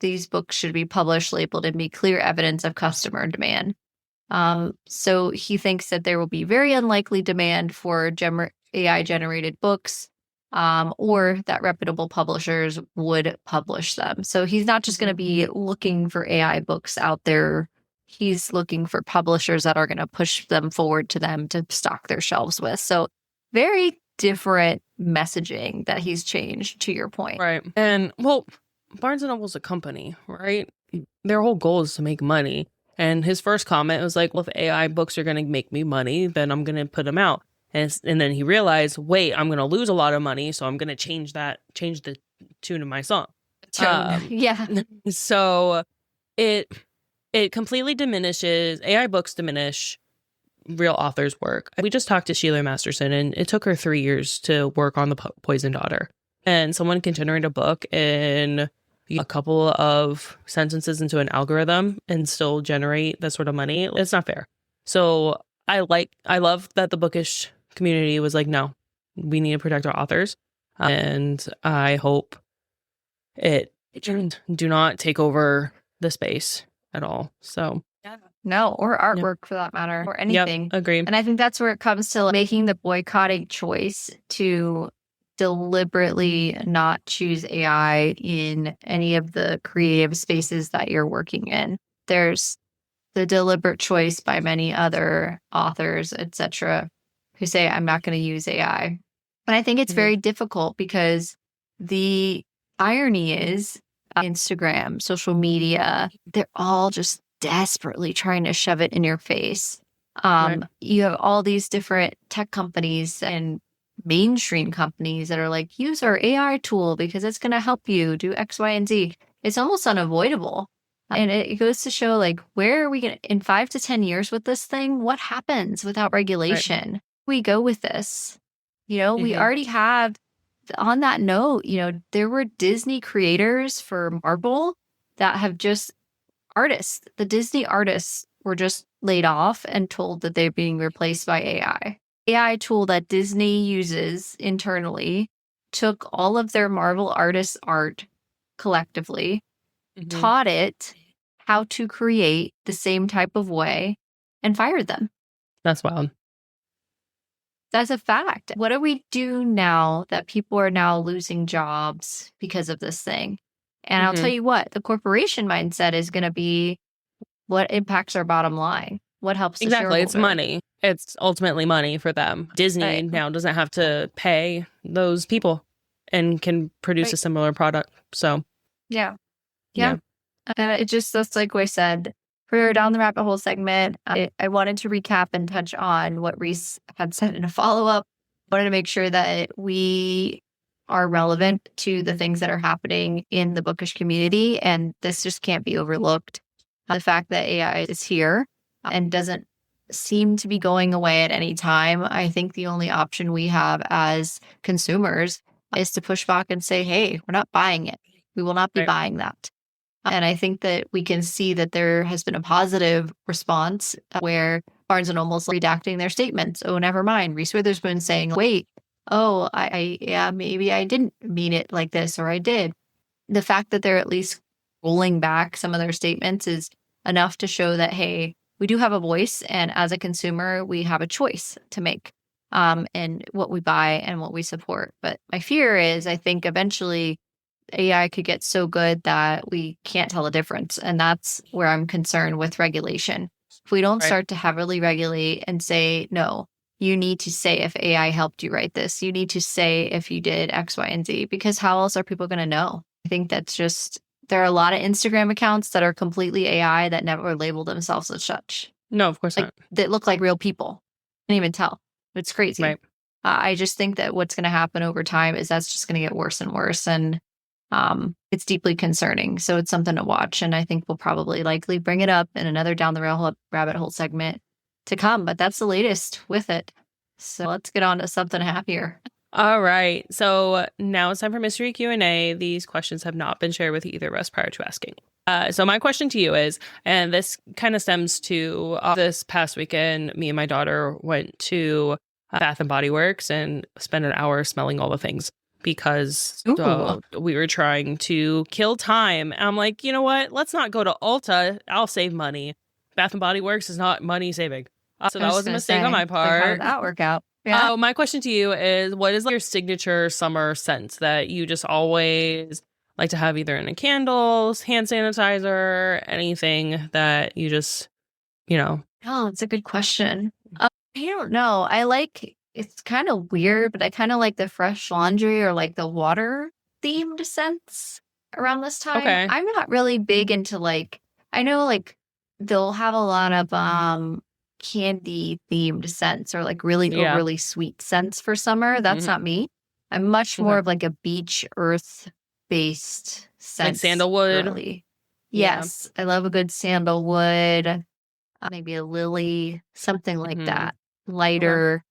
These books should be published, labeled, and be clear evidence of customer demand. So he thinks that there will be very unlikely demand for AI generated books, or that reputable publishers would publish them. So he's not just going to be looking for AI books out there. He's looking for publishers that are going to push them forward to them to stock their shelves with. So very different messaging that he's changed, to your point. Right. And Barnes & Noble's a company, right? Their whole goal is to make money. And his first comment was like, well, if AI books are going to make me money, then I'm going to put them out. And then he realized, wait, I'm going to lose a lot of money. So I'm going to change the tune of my song. Yeah. So it completely diminishes, AI books diminish real authors' work. We just talked to Sheila Masterson, and it took her 3 years to work on The Poison Daughter. And someone can generate a book in a couple of sentences into an algorithm and still generate that sort of money. It's not fair. So I love that the bookish community was like, no, we need to protect our authors. And I hope it do not take over the space at all. So yeah. No, or artwork for that matter, or anything. Yep, agreed. And I think that's where it comes to making the boycotting choice to deliberately not choose AI in any of the creative spaces that you're working in. There's the deliberate choice by many other authors, etc., who say, I'm not going to use AI. And I think it's very difficult because the irony is Instagram, social media, they're all just desperately trying to shove it in your face. Right. You have all these different tech companies and mainstream companies that are like, use our AI tool because it's going to help you do X, Y, and Z. It's almost unavoidable. And it goes to show, like, where are we going to, in 5 to 10 years with this thing? What happens without regulation? Right. We go with this. We already have, on that note, there were Disney creators for Marvel that have just artists. The Disney artists were just laid off and told that they're being replaced by AI. AI tool that Disney uses internally took all of their Marvel artists' art collectively, taught it how to create the same type of way, and fired them. That's wild. That's a fact. What do we do now that people are now losing jobs because of this thing? And I'll tell you what, the corporation mindset is going to be what impacts our bottom line. What helps the shareholder. It's money. It's ultimately money for them. Disney now doesn't have to pay those people and can produce a similar product. So, yeah. It just, that's like I said, for Down the Rabbit Hole segment, I wanted to recap and touch on what Reese had said in a follow-up. I wanted to make sure that we are relevant to the things that are happening in the bookish community, and this just can't be overlooked. The fact that AI is here and doesn't seem to be going away at any time. I think the only option we have as consumers is to push back and say, hey, we're not buying it. We will not be buying that. And I think that we can see that there has been a positive response where Barnes & Noble's redacting their statements. Oh, never mind. Reese Witherspoon saying, wait, maybe I didn't mean it like this, or I did. The fact that they're at least rolling back some of their statements is enough to show that, hey, we do have a voice, and as a consumer, we have a choice to make in what we buy and what we support. But my fear is, I think eventually AI could get so good that we can't tell the difference. And that's where I'm concerned with regulation. If we don't start to heavily regulate and say, no, you need to say if AI helped you write this, you need to say if you did X, Y, and Z, because how else are people going to know? I think that's just, there are a lot of Instagram accounts that are completely AI that never label themselves as such. No, of course not. That look like real people. Can't even tell. It's crazy. Right. I just think that what's going to happen over time is that's just going to get worse and worse. And it's deeply concerning. So it's something to watch. And I think we'll probably likely bring it up in another Down the Rabbit Hole segment to come. But that's the latest with it. So let's get on to something happier. All right. So now it's time for Mystery Q&A. These questions have not been shared with either of us prior to asking. So my question to you is, and this kind of stems to this past weekend, me and my daughter went to Bath and Body Works and spent an hour smelling all the things because we were trying to kill time. And I'm like, you know what? Let's not go to Ulta. I'll save money. Bath and Body Works is not money saving. So that was a mistake on my part. How did that work out? Yeah. My question to you is, what is your signature summer scent that you just always like to have, either in a candles, hand sanitizer, anything that you just, Oh, it's a good question. I don't know. It's kind of weird, but I kind of like the fresh laundry or like the water themed scents around this time. Okay. I'm not really big into I know they'll have a lot of candy themed scents or really overly sweet scents for summer. That's not me. I'm much more of a beach earth based scent. Like sandalwood. Really. Yes. I love a good sandalwood, maybe a lily, something like that. Lighter.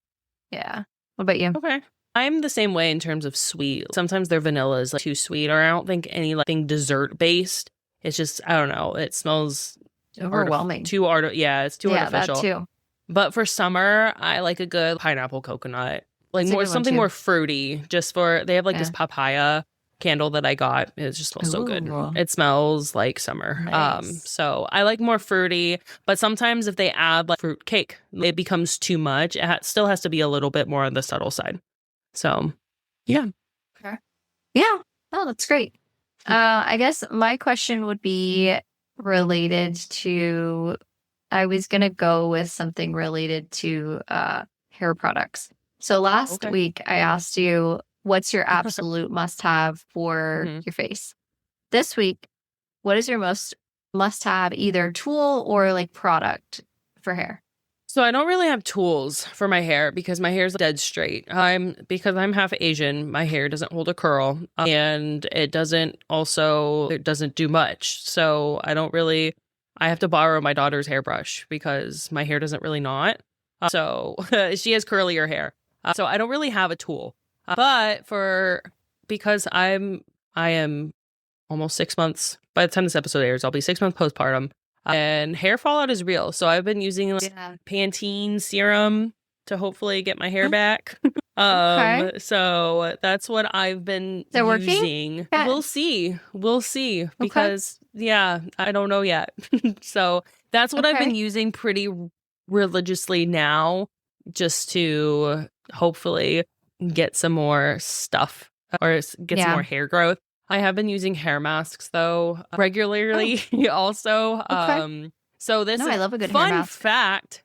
Okay. Yeah. What about you? Okay. I'm the same way in terms of sweet. Sometimes their vanilla is like too sweet, or I don't think anything dessert based. It's just, I don't know. It smells overwhelming. It's too artificial. That too. But for summer, I like a good pineapple coconut, like something more fruity. Just for they have like this papaya candle that I got. It just smells so good. It smells like summer. Nice. So I like more fruity. But sometimes if they add like fruit cake, it becomes too much. It still has to be a little bit more on the subtle side. So, yeah. Okay. Yeah. Oh, that's great. I guess my question would be related to, I was going to go with something related to hair products. So last week I asked you, what's your absolute must-have for your face? This week, what is your most must-have either tool or like product for hair? So I don't really have tools for my hair because my hair is dead straight. Because I'm half Asian, my hair doesn't hold a curl, and it doesn't do much. So I have to borrow my daughter's hairbrush because my hair doesn't really knot. So she has curlier hair. So I don't really have a tool. But because I am almost 6 months, by the time this episode airs, I'll be 6 months postpartum. And hair fallout is real. So I've been using Pantene serum to hopefully get my hair back. So that's what I've been using. Yeah. We'll see. Because I don't know yet. So that's what I've been using pretty religiously now, just to hopefully get some more stuff or get some more hair growth. I have been using hair masks though regularly also. So this I love a good hair mask.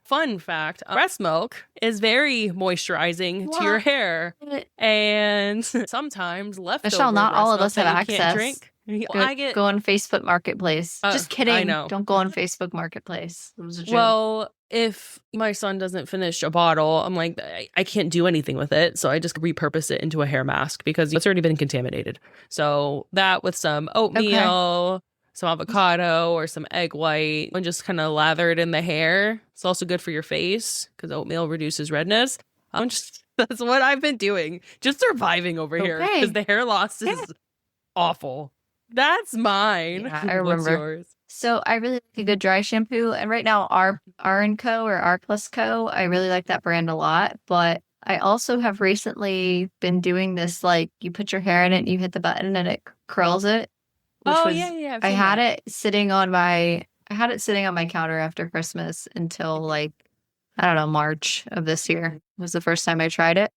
Fun fact, breast milk is very moisturizing to your hair. And sometimes leftover Michelle, not all of us have access. Drink. Go on Facebook Marketplace. Just kidding. I know. Don't go on Facebook Marketplace. It was a joke. Well, if my son doesn't finish a bottle, I'm like, I can't do anything with it. So I just repurpose it into a hair mask because it's already been contaminated. So that with some oatmeal, some avocado, or some egg white, and just kind of lather it in the hair. It's also good for your face because oatmeal reduces redness. That's what I've been doing. Just surviving over here because the hair loss is awful. That's mine. Yeah, I remember. What's yours? So I really like a good dry shampoo. And right now, R & Co. or R Plus Co. I really like that brand a lot. But I also have recently been doing this, like you put your hair in it, and you hit the button and it curls it. Yeah. I had it sitting on my counter after Christmas until like, I don't know, March of this year was the first time I tried it.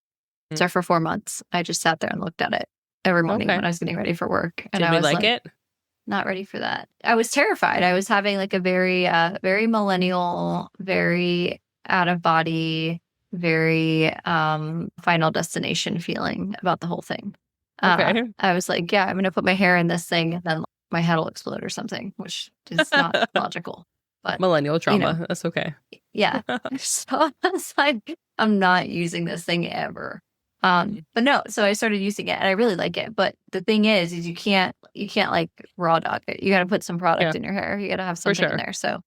So for 4 months, I just sat there and looked at it every morning when I was getting ready for work. And I was like it? Not ready for that. I was terrified. I was having like a very, very millennial, very out of body, very Final Destination feeling about the whole thing. I was like, I'm going to put my hair in this thing and then my head will explode or something, which is not logical. But millennial trauma. That's okay. Yeah. So I was like, I'm not using this thing ever. But no, so I started using it and I really like it. But the thing is you can't like raw dog it. You got to put some product in your hair. You got to have something in there. So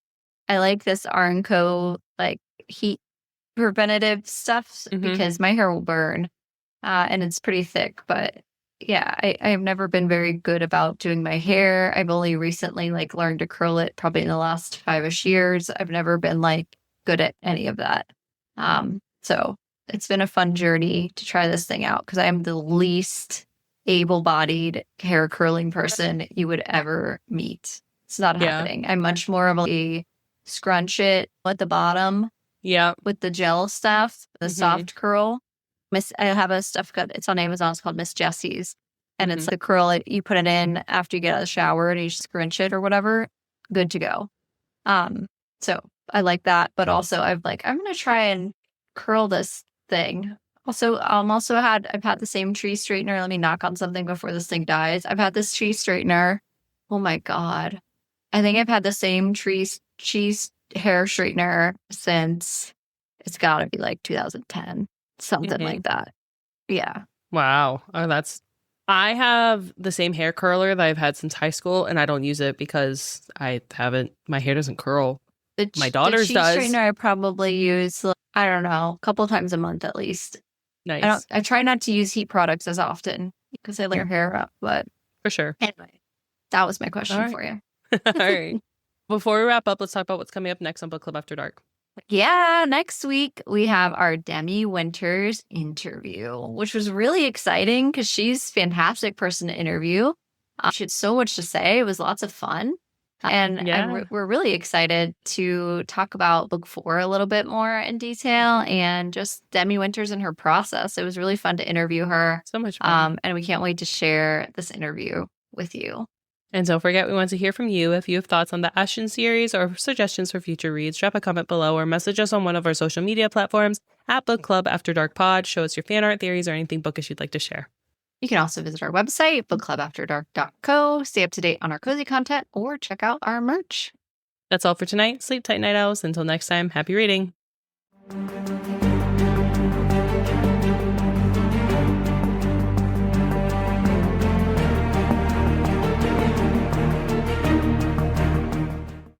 I like this R & Co. like heat preventative stuff because my hair will burn and it's pretty thick. But yeah, I have never been very good about doing my hair. I've only recently like learned to curl it probably in the last 5-ish years. I've never been like good at any of that. So it's been a fun journey to try this thing out because I am the least able-bodied hair curling person you would ever meet. It's not happening. I'm much more of a scrunch it at the bottom with the gel stuff, the soft curl. I have a stuff cut. It's on Amazon. It's called Miss Jessie's. And it's the curl. You put it in after you get out of the shower and you scrunch it or whatever. Good to go. So I like that. But also I'm going to try and curl this thing. Also, I've had the same tree straightener. Let me knock on something before this thing dies. I've had this tree straightener. Oh my God. I think I've had the same cheese hair straightener since it's got to be like 2010, something like that. Yeah. Wow. I have the same hair curler that I've had since high school, and I don't use it because my hair doesn't curl. My daughter's the does. cheek straightener I probably use, I don't know, a couple times a month at least. Nice. I try not to use heat products as often because I let your hair up, but for sure. Anyway, that was my question for you. All right. Before we wrap up, let's talk about what's coming up next on Book Club After Dark. Yeah, next week we have our Demi Winters interview, which was really exciting because she's a fantastic person to interview. She had so much to say. It was lots of fun. And we're really excited to talk about book 4 a little bit more in detail and just Demi Winters and her process. It was really fun to interview her. So much fun. And we can't wait to share this interview with you. And don't forget, we want to hear from you. If you have thoughts on the ASHEN series or suggestions for future reads, drop a comment below or message us on one of our social media platforms at Book Club After Dark Pod. Show us your fan art theories or anything bookish you'd like to share. You can also visit our website, bookclubafterdark.co, stay up to date on our cozy content, or check out our merch. That's all for tonight. Sleep tight, night owls. Until next time, happy reading.